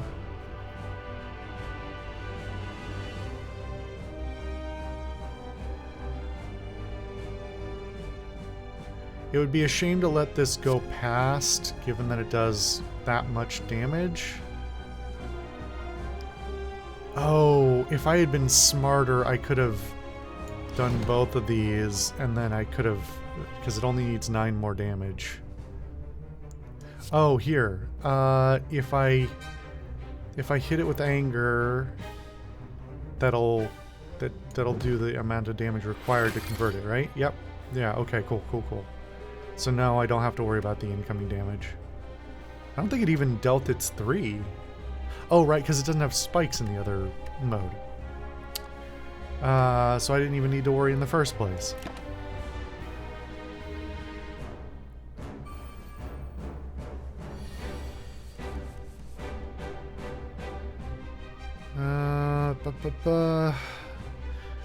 It would be a shame to let this go past, given that it does that much damage. Oh, if I had been smarter, I could have done both of these, and then I could have... Because it only needs 9 more damage. Oh, here. If I hit it with anger, that'll do the amount of damage required to convert it, right? Yep. Yeah, okay, cool. So now I don't have to worry about the incoming damage. I don't think it even dealt its 3. Oh, right, because it doesn't have spikes in the other mode. So I didn't even need to worry in the first place.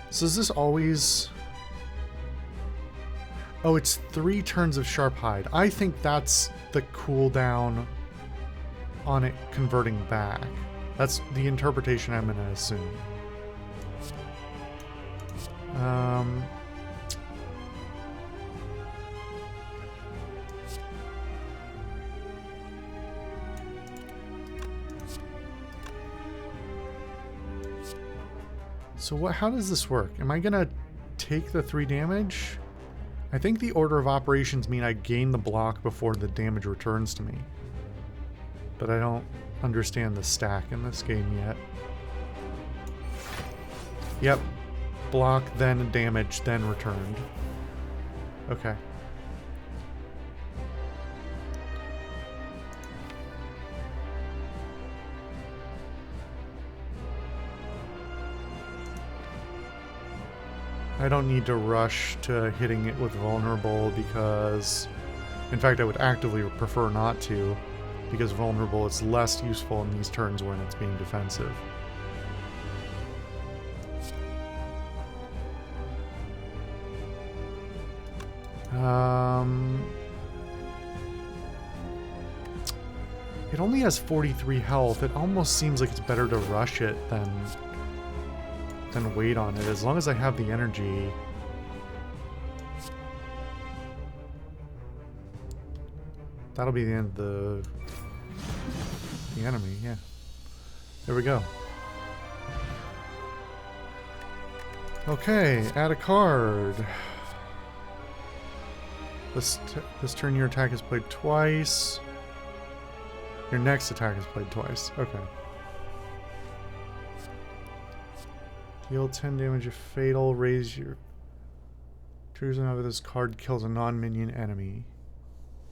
So is this always... Oh, it's 3 turns of Sharp Hide. I think that's the cooldown on it converting back. That's the interpretation I'm going to assume. So how does this work? Am I going to take the 3 damage? I think the order of operations mean I gain the block before the damage returns to me. But I don't understand the stack in this game yet. Yep. Block, then damage, then returned. Okay. I don't need to rush to hitting it with vulnerable because, in fact, I would actively prefer not to, because vulnerable is less useful in these turns when it's being defensive. It only has 43 health. It almost seems like it's better to rush it than wait on it, as long as I have the energy. That'll be the end of the enemy, yeah. There we go. Okay, add a card. This turn your attack is played twice. Your next attack is played twice. Okay. Deal 10 damage if fatal. Raise your... Triggers whenever this card kills a non-minion enemy.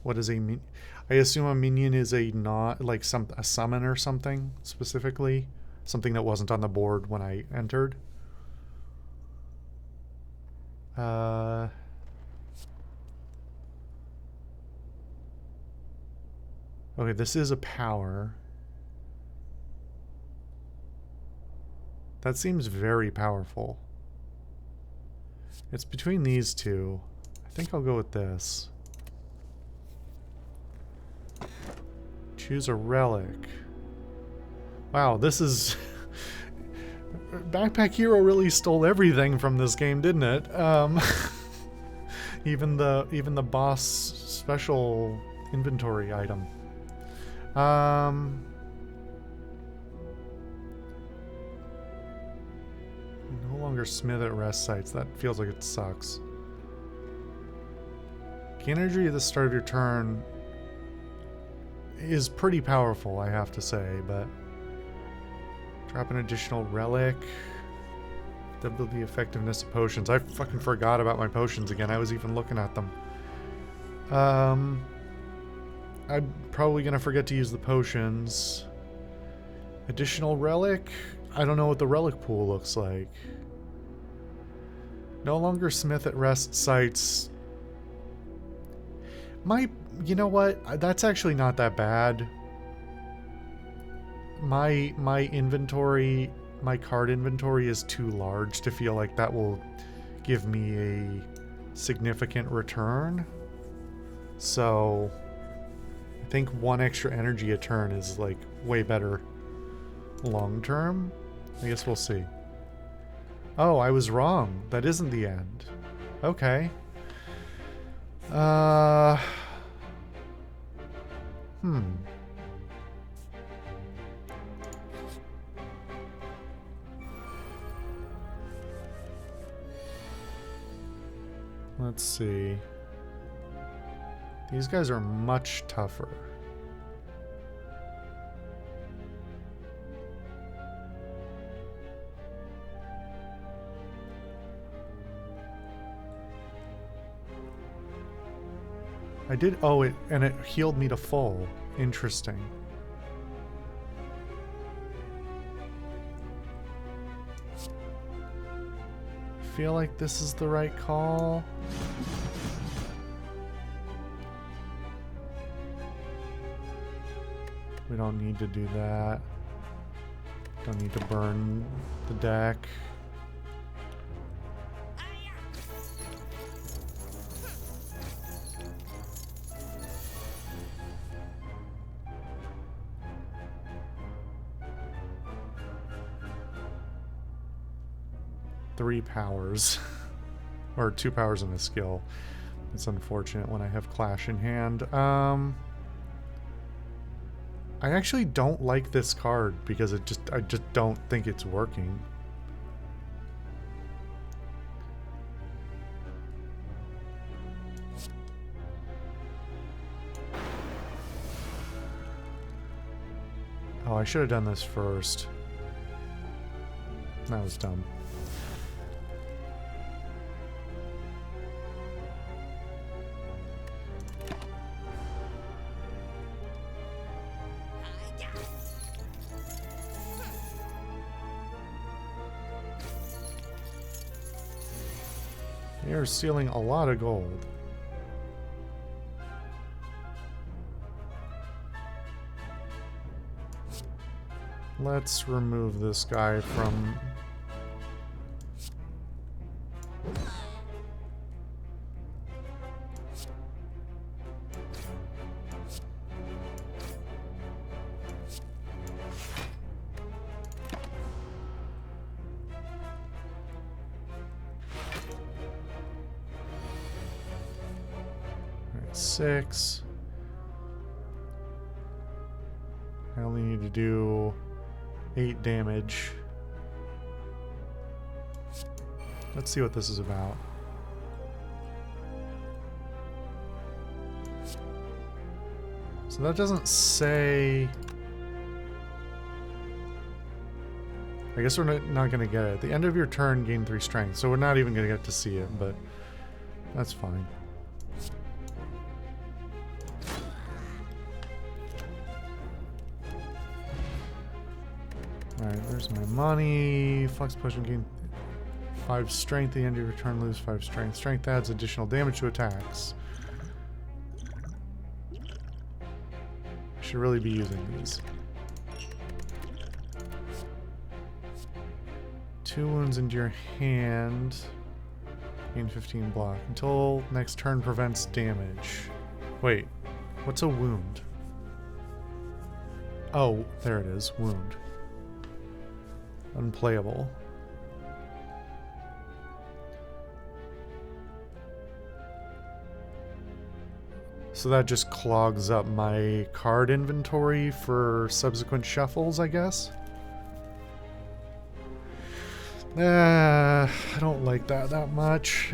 What is a minion? I assume a minion is a not like a summon or something specifically. Something that wasn't on the board when I entered. Okay, this is a power. That seems very powerful. It's between these two. I think I'll go with this. Choose a relic. Wow, this is... Backpack Hero really stole everything from this game, didn't it? Even the boss special inventory item. No longer smith at rest sites. That feels like it sucks. Gain energy at the start of your turn is pretty powerful, I have to say, but drop an additional relic. Double the effectiveness of potions. I fucking forgot about my potions again. I was even looking at them. I'm probably gonna forget to use the potions. Additional relic? I don't know what the relic pool looks like. No longer smith at rest sites. You know what? That's actually not that bad. My inventory, my card inventory is too large to feel like that will give me a significant return. So I think one extra energy a turn is like way better long term. I guess we'll see. Oh, I was wrong. That isn't the end. Okay. Let's see. These guys are much tougher. I did, oh, and it healed me to full. Interesting. I feel like this is the right call. We don't need to do that. Don't need to burn the deck. Three powers. Or 2 powers and a skill. It's unfortunate when I have Clash in hand. I actually don't like this card because I just don't think it's working. Oh, I should have done this first. That was dumb. They're stealing a lot of gold. Let's remove this guy from... Alright, 6. I only need to do 8 damage. Let's see what this is about. So that doesn't say... I guess we're not going to get it. At the end of your turn, gain 3 strength. So we're not even going to get to see it, but that's fine. Alright, there's my money. Flex potion, gain 5 strength. At the end of your turn, lose 5 strength. Strength adds additional damage to attacks. Should really be using these. 2 wounds into your hand. Gain 15 block. Until next turn prevents damage. Wait, what's a wound? Oh, there it is. Wound. Unplayable. So that just clogs up my card inventory for subsequent shuffles, I guess? I don't like that much.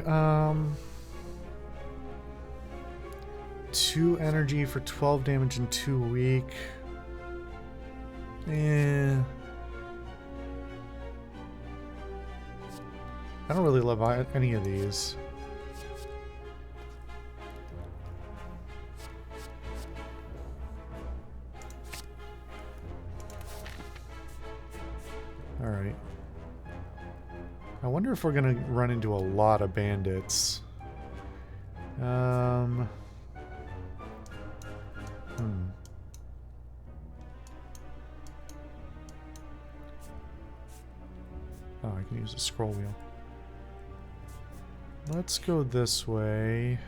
2 energy for 12 damage and 2 weak. I don't really love any of these. Alright. I wonder if we're gonna run into a lot of bandits. Oh, I can use a scroll wheel. Let's go this way.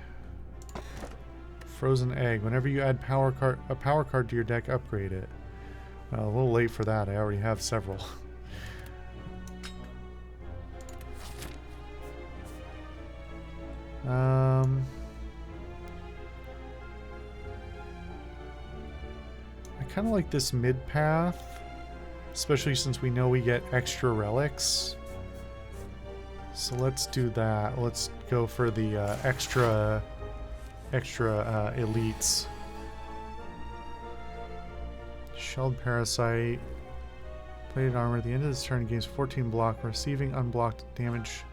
Frozen egg. Whenever you add a power card to your deck, upgrade it. A little late for that. I already have several. I kind of like this mid path, especially since we know we get extra relics. So let's do that. Let's go for the extra elites. Shelled Parasite. Plated armor. At the end of this turn gains 14 block. Receiving unblocked damage.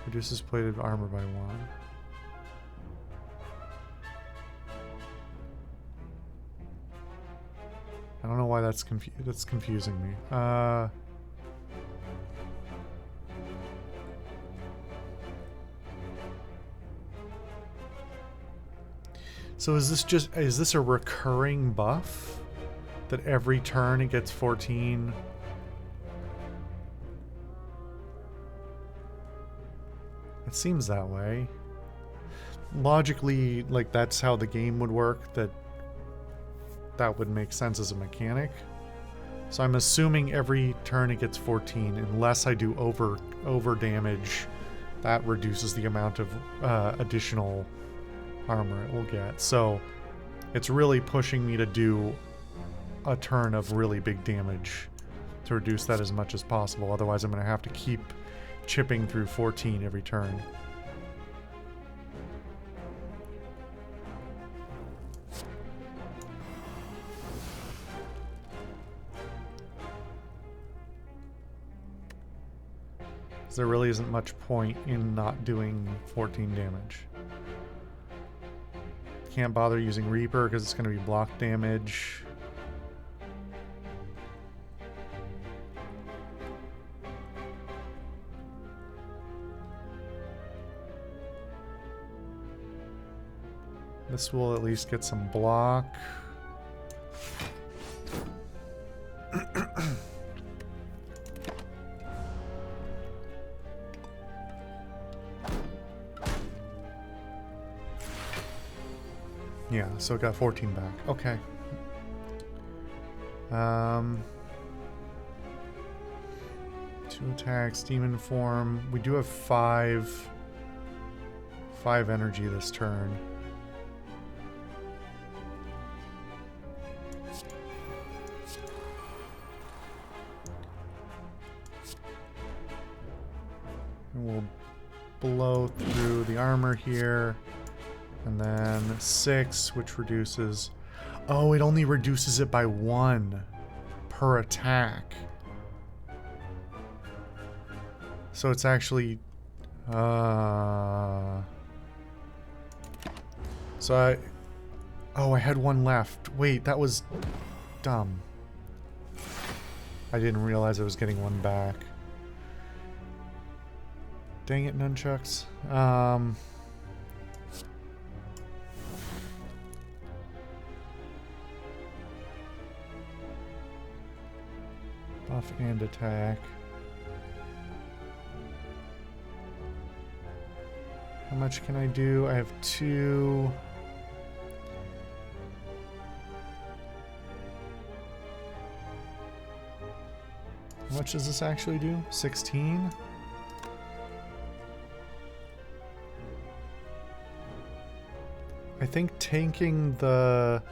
Reduces plated armor by 1. I don't know why that's confusing me. So is this a recurring buff? That every turn it gets 14? It seems that way. Logically, like, that's how the game would work, that would make sense as a mechanic. So I'm assuming every turn it gets 14, unless I do over damage. That reduces the amount of additional armor it will get. So it's really pushing me to do a turn of really big damage to reduce that as much as possible. Otherwise I'm going to have to keep chipping through 14 every turn. There really isn't much point in not doing 14 damage. Can't bother using Reaper because it's going to be block damage. This will at least get some block. Yeah, so it got 14 back. Okay. 2 attacks, demon form. We do have 5 energy this turn. And we'll blow through the armor here. And then 6, which reduces... Oh, it only reduces it by 1 per attack. So it's actually... So Oh, I had 1 left. Wait, that was dumb. I didn't realize I was getting 1 back. Dang it, nunchucks. Buff and attack. How much can I do? I have 2. How much does this actually do? 16? I think tanking the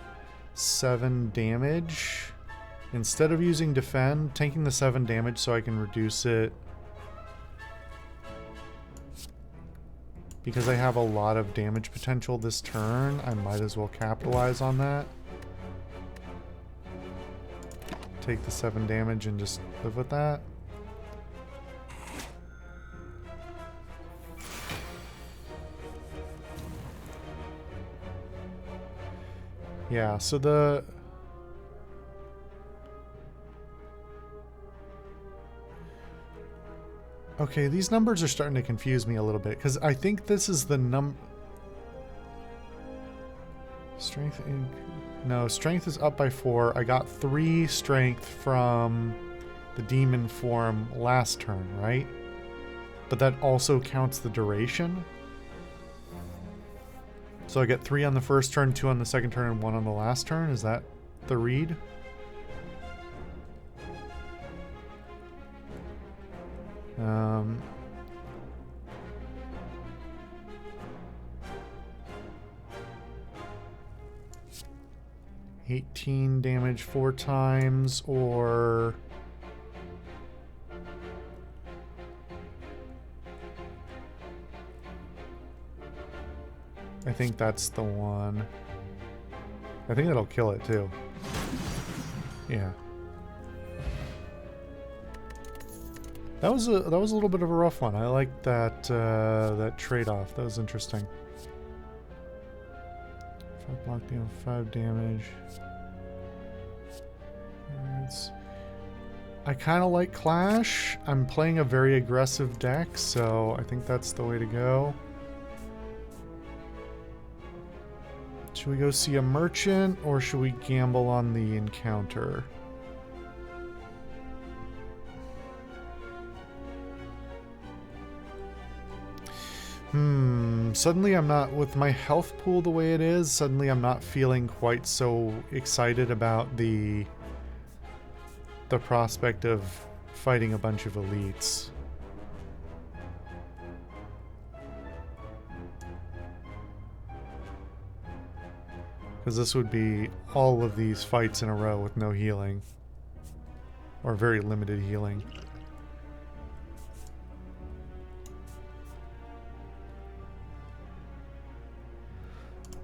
7 damage, instead of using defend, tanking the 7 damage so I can reduce it, because I have a lot of damage potential this turn, I might as well capitalize on that. Take the 7 damage and just live with that. Yeah, so the... Okay, these numbers are starting to confuse me a little bit, because I think this is the Strength in... No, strength is up by 4. I got 3 strength from the demon form last turn, right? But that also counts the duration. So I get 3 on the first turn, 2 on the second turn, and 1 on the last turn. Is that the read? Um... 18 damage 4 times, or... I think that's the one. I think that'll kill it too. Yeah. That was a little bit of a rough one. I liked that that trade-off. That was interesting. 5 block deal, 5 damage. I kind of like Clash. I'm playing a very aggressive deck, so I think that's the way to go. Should we go see a merchant, or should we gamble on the encounter? Suddenly I'm not, with my health pool the way it is, suddenly I'm not feeling quite so excited about the prospect of fighting a bunch of elites. Because this would be all of these fights in a row with no healing. Or very limited healing.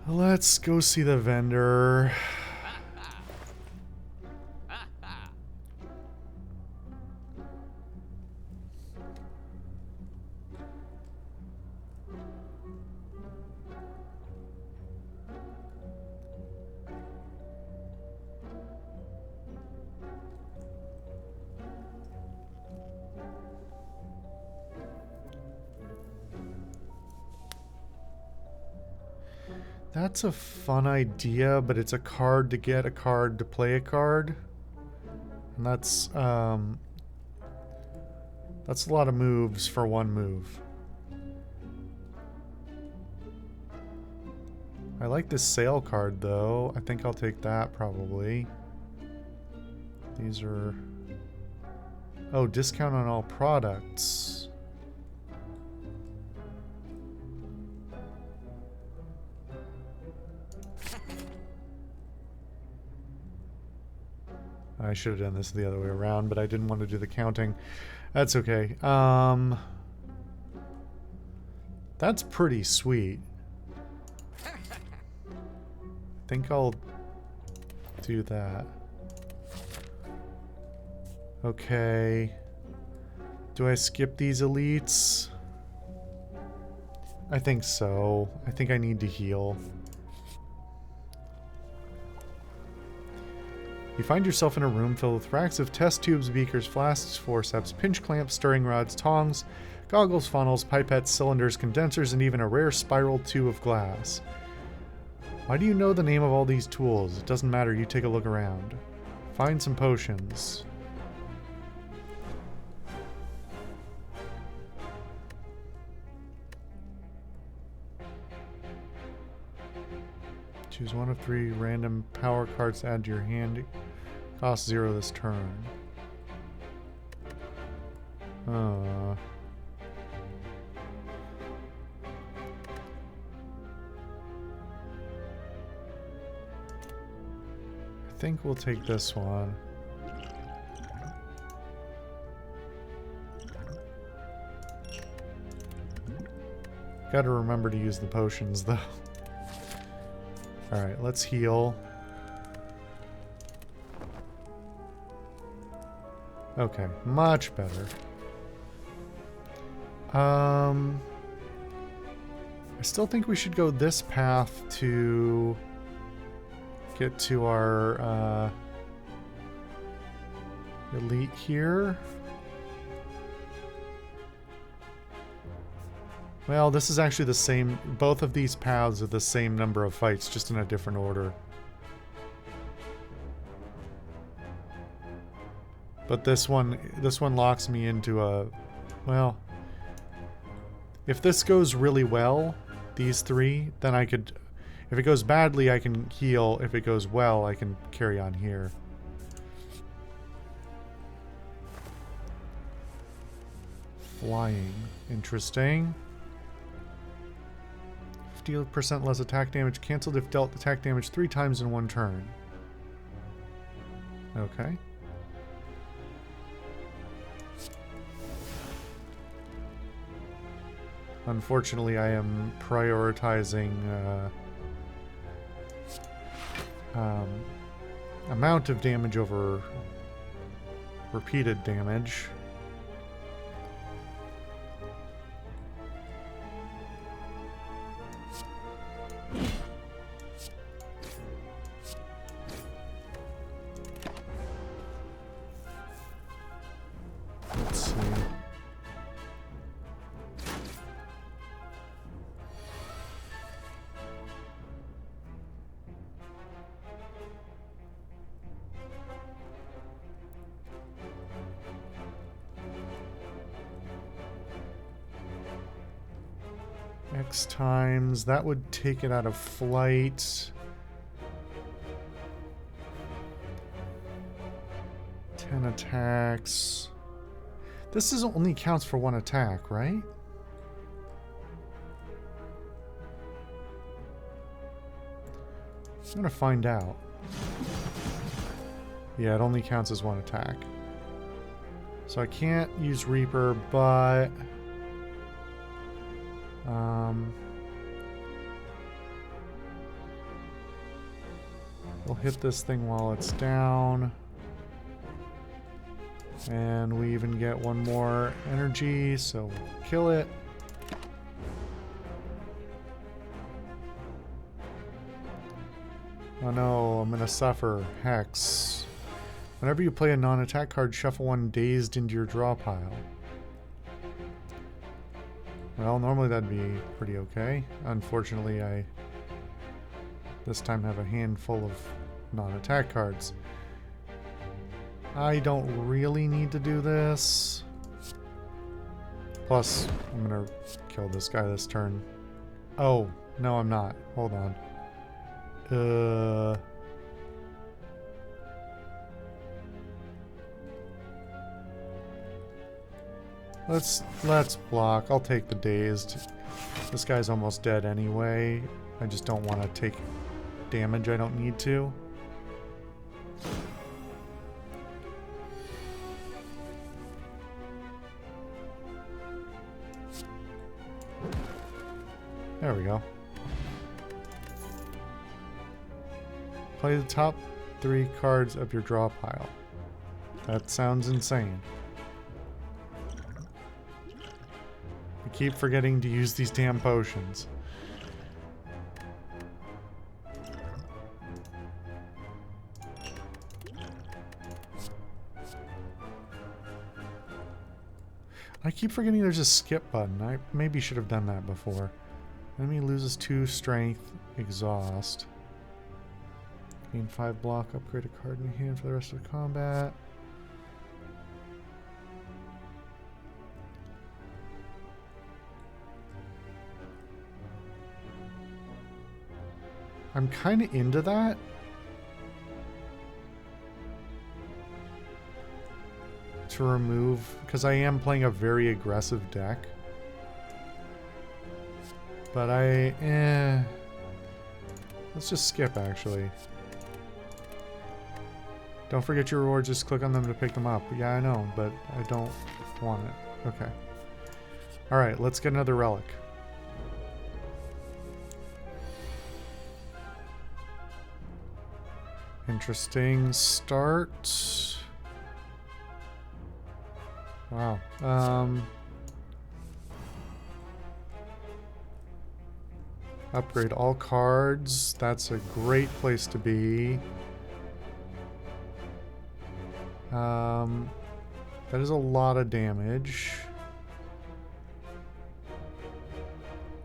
Let's go see the vendor. That's a fun idea, but it's a card to get a card to play a card. And that's a lot of moves for one move. I like this sale card though. I think I'll take that probably. These are... Oh, discount on all products. I should have done this the other way around, but I didn't want to do the counting. That's okay. That's pretty sweet. think I'll do that. Okay. Do I skip these elites? I think so. I think I need to heal. You find yourself in a room filled with racks of test tubes, beakers, flasks, forceps, pinch clamps, stirring rods, tongs, goggles, funnels, pipettes, cylinders, condensers, and even a rare spiral tube of glass. Why do you know the name of all these tools? It doesn't matter, you take a look around. Find some potions. Choose one of 3 random power cards to add to your hand. Cost 0 this turn. I think we'll take this one. Gotta remember to use the potions though. Alright, let's heal. Okay, much better. I still think we should go this path to get to our elite here. Well, this is actually the same. Both of these paths are the same number of fights, just in a different order. But this one locks me into a... Well, if this goes really well, these 3, then I could... If it goes badly, I can heal. If it goes well, I can carry on here. Flying. Interesting. 50% less attack damage. Cancelled if dealt attack damage 3 times in one turn. Okay. Unfortunately, I am prioritizing amount of damage over repeated damage. Let's see. X times, that would take it out of flight. 10 attacks. This is only counts for 1 attack, right? I'm gonna find out. Yeah, it only counts as 1 attack. So I can't use Reaper, but... we'll hit this thing while it's down. And we even get 1 more energy, so we'll kill it. Oh no, I'm gonna suffer. Hex. Whenever you play a non-attack card, shuffle 1 dazed into your draw pile. Well, normally that'd be pretty okay. Unfortunately, I this time have a handful of non-attack cards. I don't really need to do this. Plus, I'm gonna kill this guy this turn. Oh, no I'm not. Hold on. Let's block. I'll take the dazed. This guy's almost dead anyway. I just don't want to take damage I don't need to. There we go. Play the top 3 cards of your draw pile. That sounds insane. I keep forgetting to use these damn potions. I keep forgetting there's a skip button. I maybe should have done that before. Enemy loses 2 strength, exhaust. Gain 5 block, upgrade a card in your hand for the rest of the combat. I'm kind of into that. To remove, because I am playing a very aggressive deck. But let's just skip, actually. Don't forget your rewards, just click on them to pick them up. Yeah, I know, but I don't want it. Okay. Alright, let's get another relic. Interesting start. Wow. Upgrade all cards. That's a great place to be. That is a lot of damage.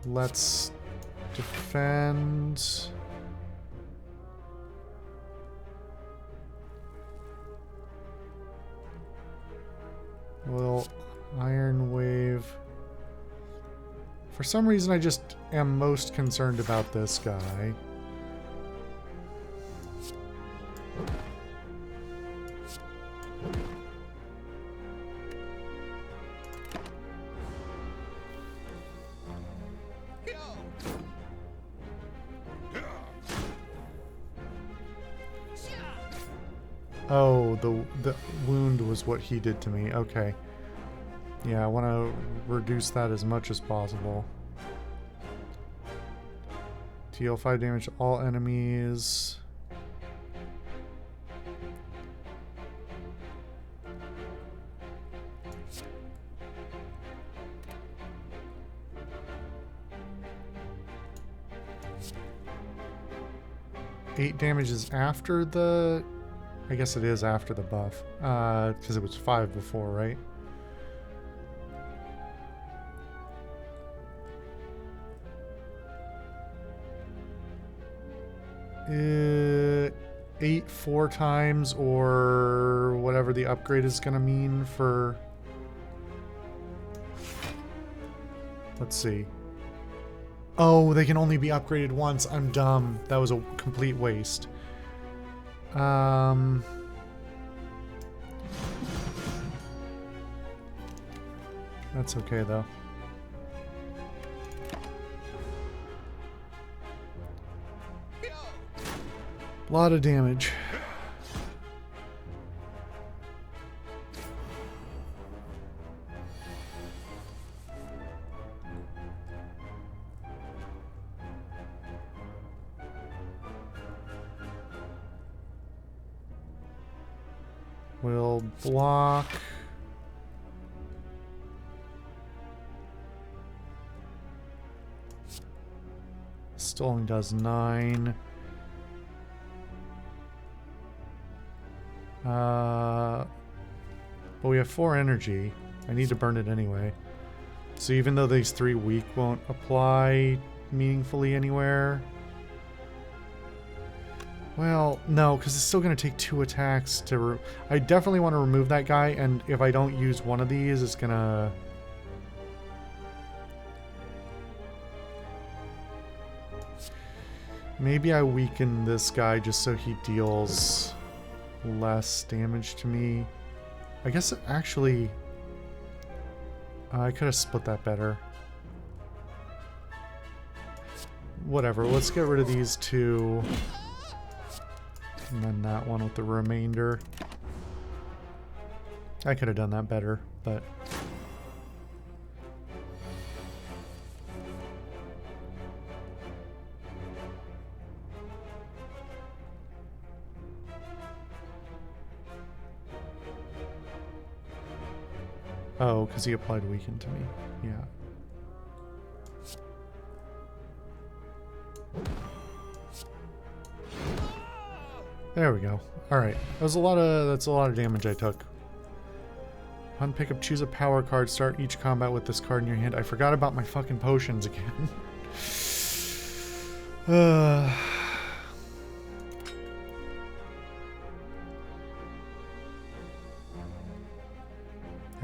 Let's defend. Well, Iron Wave. For some reason, I just am most concerned about this guy. Oh, the wound was what he did to me. Okay. Yeah, I want to reduce that as much as possible. Deal 5 damage to all enemies. Eight damage is after the... I guess it is after the buff. Because it was 5 before, right? 8 4 times, or whatever the upgrade is gonna mean for... Let's see. Oh, they can only be upgraded once. I'm dumb. That was a complete waste. That's okay, though. A lot of damage. We'll block. Still only does 9. But we have 4 energy. I need to burn it anyway. So even though these 3 weak won't apply meaningfully anywhere... Well, no, because it's still going to take 2 attacks to... I definitely want to remove that guy, and if I don't use one of these, it's going to... Maybe I weaken this guy just so he deals less damage to me. I guess it actually... I could have split that better. Whatever, let's get rid of these 2. And then that one with the remainder. I could have done that better, but... Oh, because he applied weaken to me. Yeah. There we go. Alright. That's a lot of damage I took. On pickup, choose a power card. Start each combat with this card in your hand. I forgot about my fucking potions again. I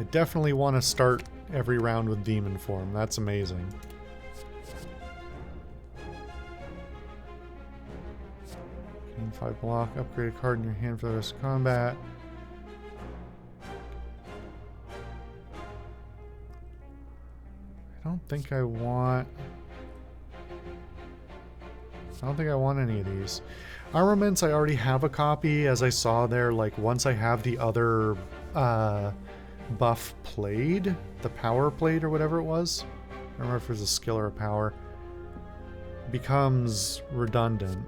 definitely want to start every round with demon form. That's amazing. Gain 5 block. Upgrade a card in your hand for the rest of combat. I don't think I want any of these. Armaments, I already have a copy, as I saw there. Like, once I have the other buff played, the power plate or whatever it was, I don't remember if it was a skill or a power, becomes redundant.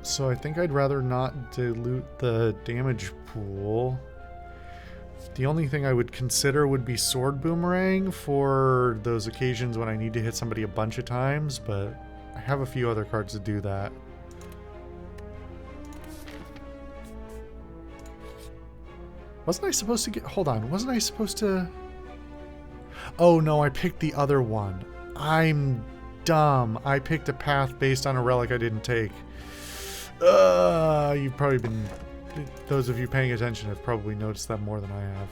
So I think I'd rather not dilute the damage pool. The only thing I would consider would be Sword Boomerang for those occasions when I need to hit somebody a bunch of times, but I have a few other cards to do that. Wasn't I supposed to get... Hold on. Wasn't I supposed to... Oh, no. I picked the other one. I'm dumb. I picked a path based on a relic I didn't take. You've probably been... Those of you paying attention have probably noticed that more than I have.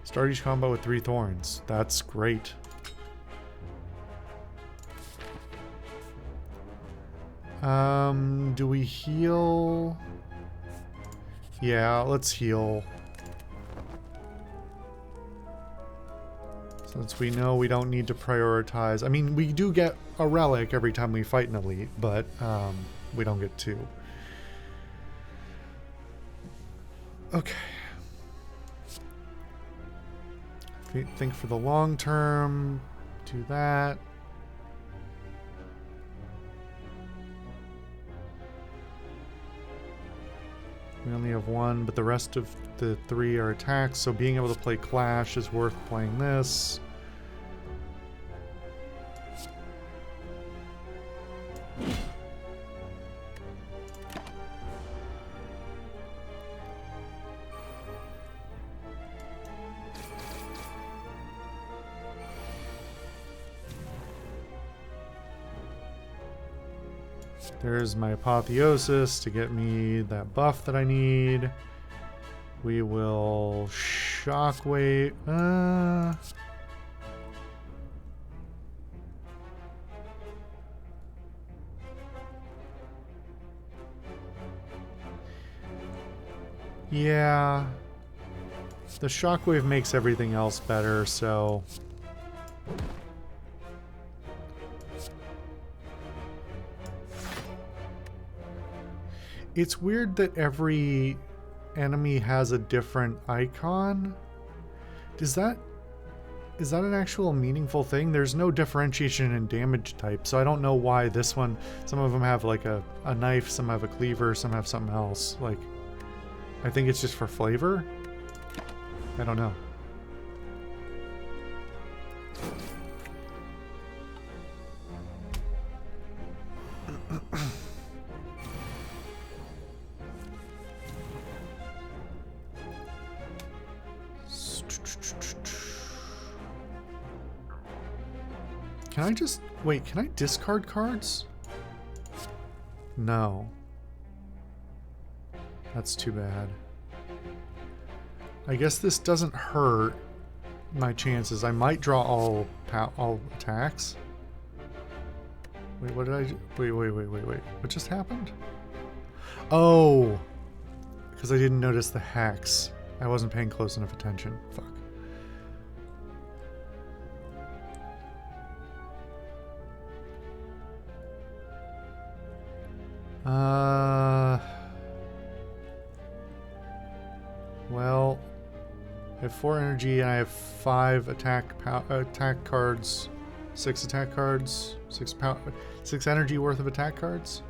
Start each combat with 3 thorns. That's great. Do we heal? Yeah, let's heal. Since we know we don't need to prioritize. I mean, we do get a relic every time we fight an elite, but we don't get 2. Okay. Think for the long term. Do that. We only have 1, but the rest of the 3 are attacks, so being able to play Clash is worth playing this. There's my Apotheosis to get me that buff that I need. We will Shockwave. Yeah. The Shockwave makes everything else better, so... It's weird that every enemy has a different icon. Is that an actual meaningful thing? There's no differentiation in damage type, so I don't know why this one... Some of them have like a knife, some have a cleaver, some have something else. Like, I think it's just for flavor? I don't know. Can I just... Wait, can I discard cards? No. That's too bad. I guess this doesn't hurt my chances. I might draw all attacks. Wait, what did I do? Wait. What just happened? Oh! Because I didn't notice the hex. I wasn't paying close enough attention. Fuck. Well, I have 4 energy and I have 5 attack cards, 6 attack cards, 6 energy worth of attack cards.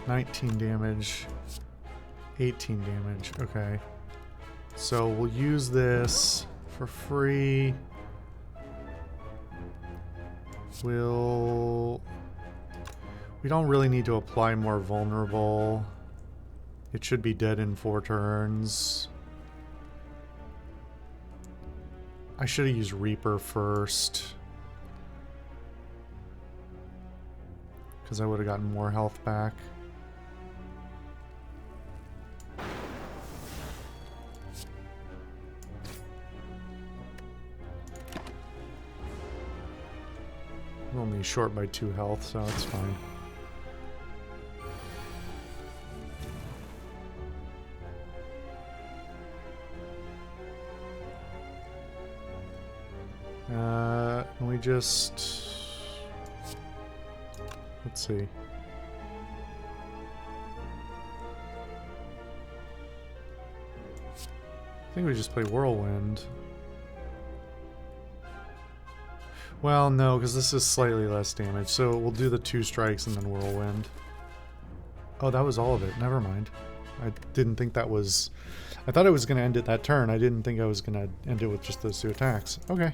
19 damage, 18 damage. Okay. So we'll use this for free. We don't really need to apply more vulnerable. It should be dead in 4 turns. I should have used Reaper first, because I would have gotten more health back. I'm only short by 2 health, so it's fine. Can we just... Let's see. I think we just play Whirlwind. Well, no, because this is slightly less damage, so we'll do the 2 strikes and then Whirlwind. Oh, that was all of it. Never mind. I didn't think that was... I thought I was going to end it that turn. I didn't think I was going to end it with just those 2 attacks. Okay.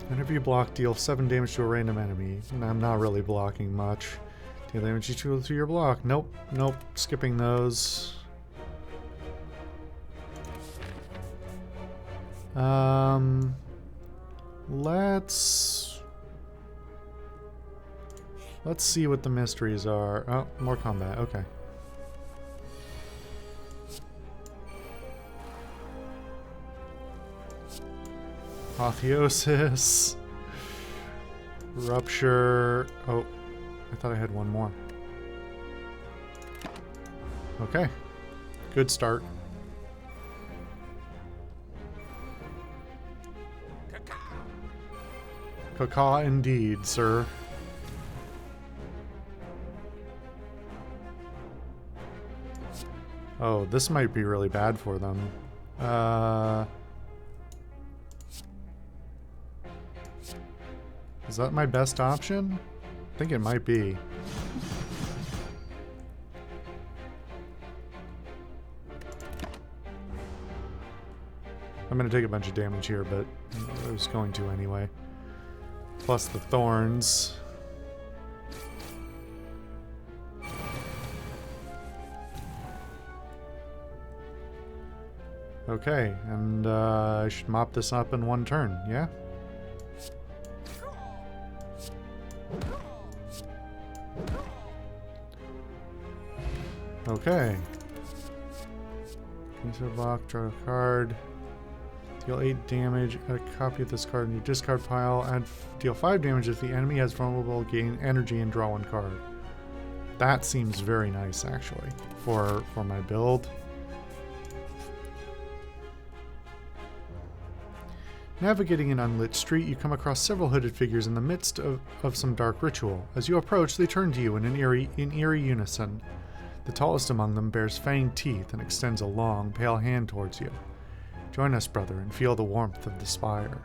Whenever you block, deal 7 damage to a random enemy. And I'm not really blocking much. Deal damage equal to your block. Nope. Nope. Skipping those. Let's see what the mysteries are. Oh, more combat. Okay. Apotheosis. Rupture. Oh, I thought I had one more. Okay. Good start. Caca indeed, sir. Oh, this might be really bad for them. Is that my best option? I think it might be. I'm gonna take a bunch of damage here, but I was going to anyway. Plus the thorns. Okay, and I should mop this up in 1 turn, yeah? Okay. Cancel block, draw a card. Deal 8 damage, add a copy of this card in your discard pile, deal 5 damage if the enemy has vulnerable, gain energy, and draw 1 card. That seems very nice, actually, for my build. Navigating an unlit street, you come across several hooded figures in the midst of some dark ritual. As you approach, they turn to you in eerie unison. The tallest among them bears fanged teeth and extends a long, pale hand towards you. Join us, brother, and feel the warmth of the Spire.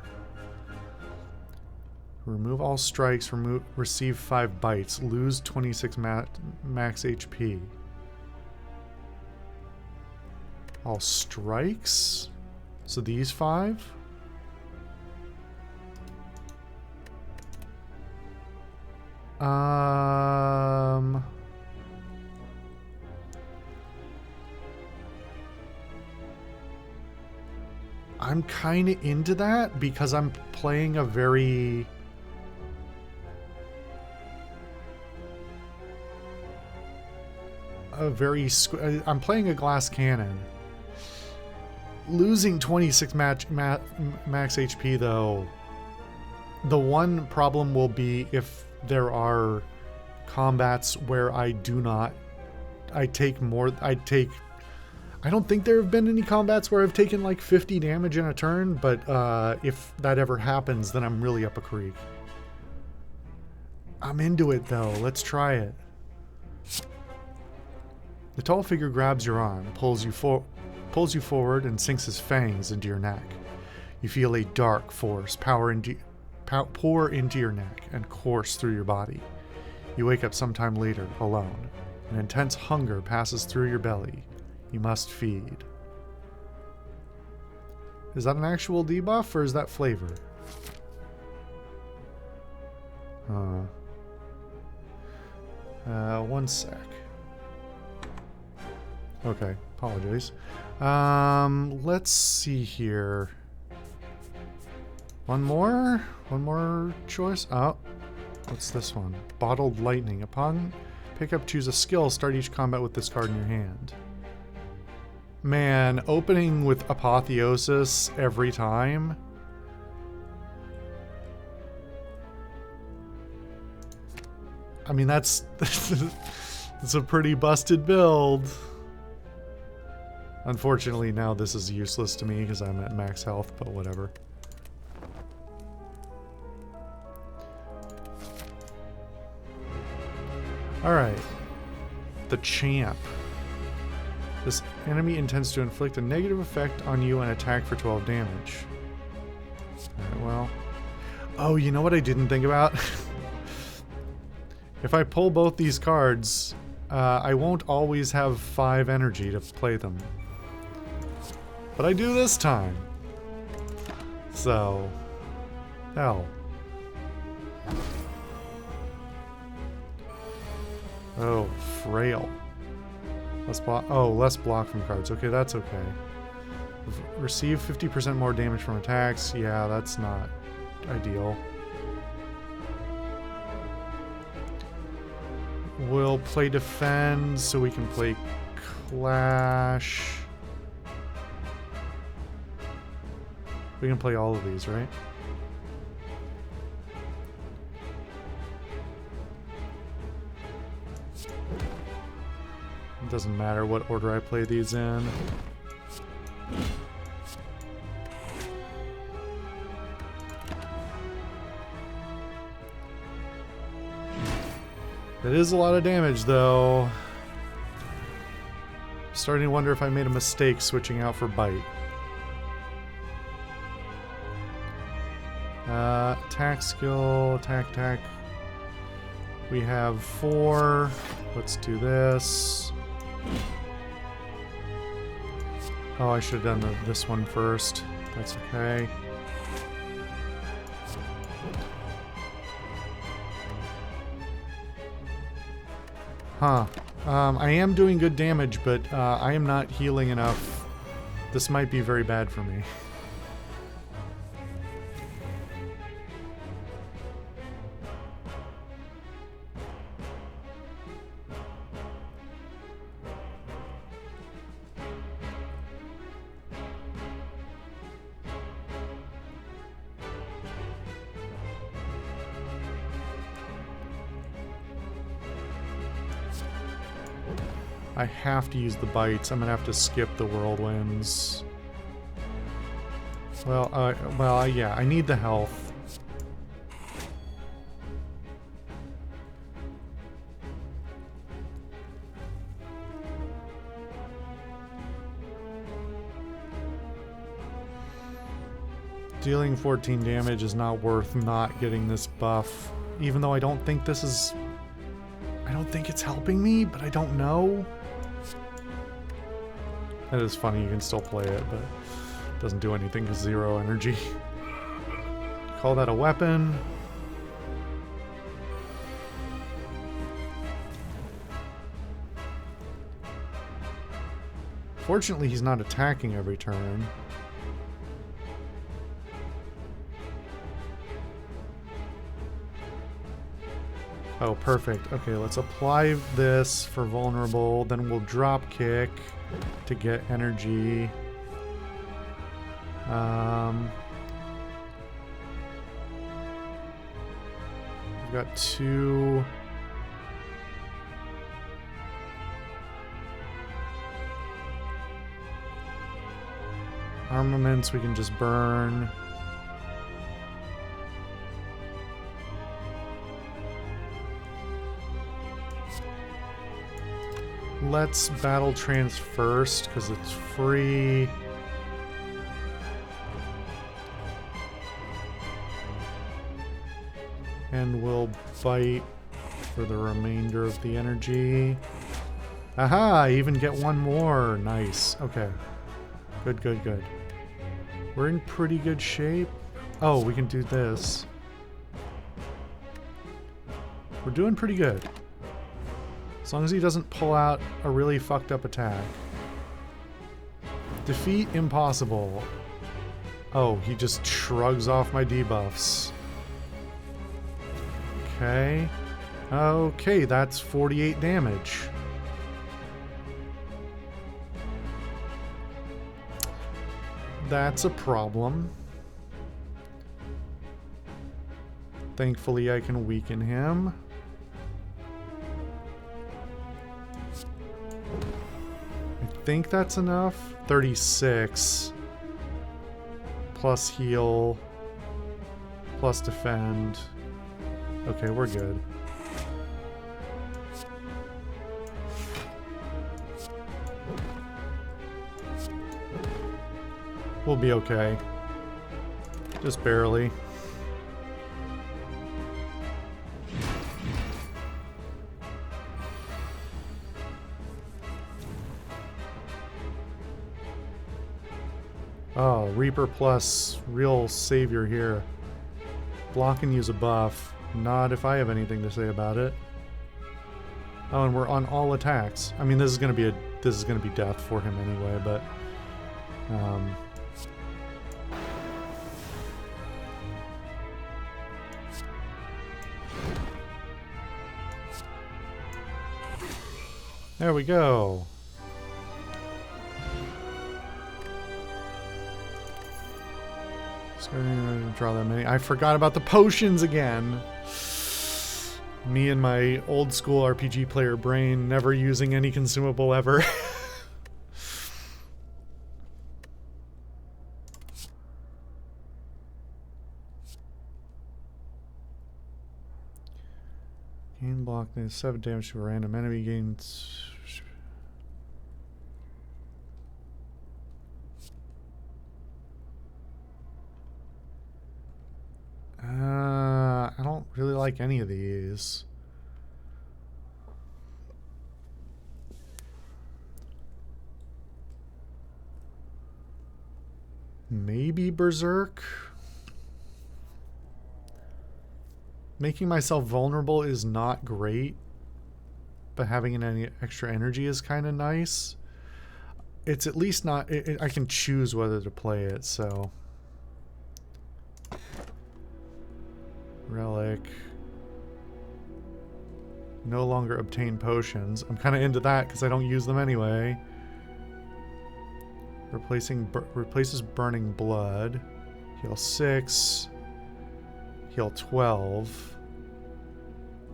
Remove all strikes, receive 5 bites, lose 26 max HP. All strikes? So these 5? I'm kind of into that because I'm playing a very... I'm playing a glass cannon. Losing 26 max HP though, the one problem will be if there are combats where I don't think there have been any combats where I've taken like 50 damage in a turn, but if that ever happens, then I'm really up a creek. I'm into it though. Let's try it. The tall figure grabs your arm, pulls you forward, and sinks his fangs into your neck. You feel a dark force pour into your neck and course through your body. You wake up sometime later, alone. An intense hunger passes through your belly. You must feed. Is that an actual debuff, or is that flavor? One sec. Okay, apologize. Let's see here. One more choice. Oh, what's this one? Bottled Lightning. Upon pickup, choose a skill. Start each combat with this card in your hand. Man, opening with Apotheosis every time. I mean, that's it's a pretty busted build. Unfortunately, now this is useless to me because I'm at max health, but whatever. Alright. The Champ. This enemy intends to inflict a negative effect on you and attack for 12 damage. Alright, well. Oh, you know what I didn't think about? If I pull both these cards, I won't always have 5 energy to play them. But I do this time. So, hell. Oh, frail. Less block. Oh, less block from cards. Okay, that's okay. Receive 50% more damage from attacks. Yeah, that's not ideal. We'll play defend so we can play clash. We can play all of these, right? It doesn't matter what order I play these in. It is a lot of damage, though. Starting to wonder if I made a mistake switching out for Bite. Attack skill, attack. We have 4. Let's do this. Oh, I should have done this one first. That's okay. Huh. I am doing good damage, but I am not healing enough. This might be very bad for me. I have to use the bites. I'm gonna have to skip the whirlwinds. Well, yeah, I need the health. Dealing 14 damage is not worth not getting this buff, even though I don't think this is... I don't think it's helping me, but I don't know. That is funny, you can still play it, but it doesn't do anything because 0 energy. Call that a weapon. Fortunately, he's not attacking every turn. Oh, perfect. Okay, let's apply this for vulnerable, then we'll drop kick to get energy. We've got 2. Armaments we can just burn. Let's battle trance first, because it's free. And we'll bite for the remainder of the energy. Aha! I even get one more. Nice. Okay. Good, good, good. We're in pretty good shape. Oh, we can do this. We're doing pretty good. As long as he doesn't pull out a really fucked up attack. Defeat impossible. Oh, he just shrugs off my debuffs. Okay. Okay, that's 48 damage. That's a problem. Thankfully, I can weaken him. I think that's enough. 36. Plus heal. Plus defend. Okay, we're good. We'll be okay. Just barely. Oh, Reaper plus real savior here. Block and use a buff. Not if I have anything to say about it. Oh, and we're on all attacks. I mean, this is gonna be death for him anyway, but there we go. So draw that many. I forgot about the potions again. Me and my old school RPG player brain, never using any consumable ever. Gain block, 7 damage to a random enemy, gains. I don't really like any of these. Maybe Berserk? Making myself vulnerable is not great, but having any extra energy is kind of nice. It's at least not... I can choose whether to play it, so... Relic. No longer obtain potions. I'm kind of into that because I don't use them anyway. Replaces burning blood. Heal 6. Heal 12.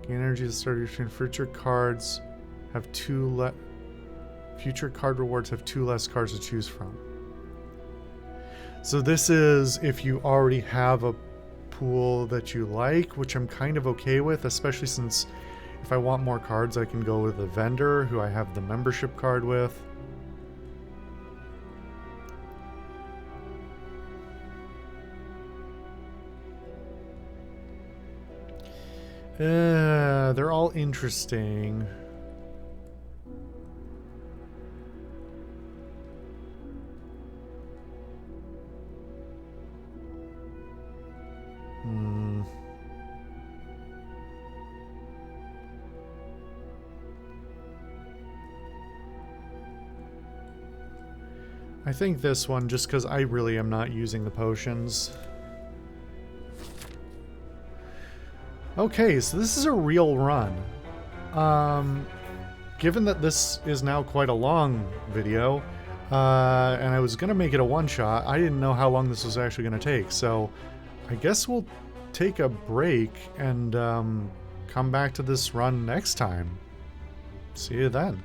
Gain energy to start your turn. Future cards have future card rewards have 2 less cards to choose from. So this is if you already have a pool that you like, which I'm kind of okay with, especially since if I want more cards I can go with a vendor who I have the membership card with. They're all interesting. I think this one, just because I really am not using the potions. Okay, so this is a real run. Given that this is now quite a long video, and I was going to make it a one-shot, I didn't know how long this was actually going to take, so I guess we'll take a break and come back to this run next time. See you then.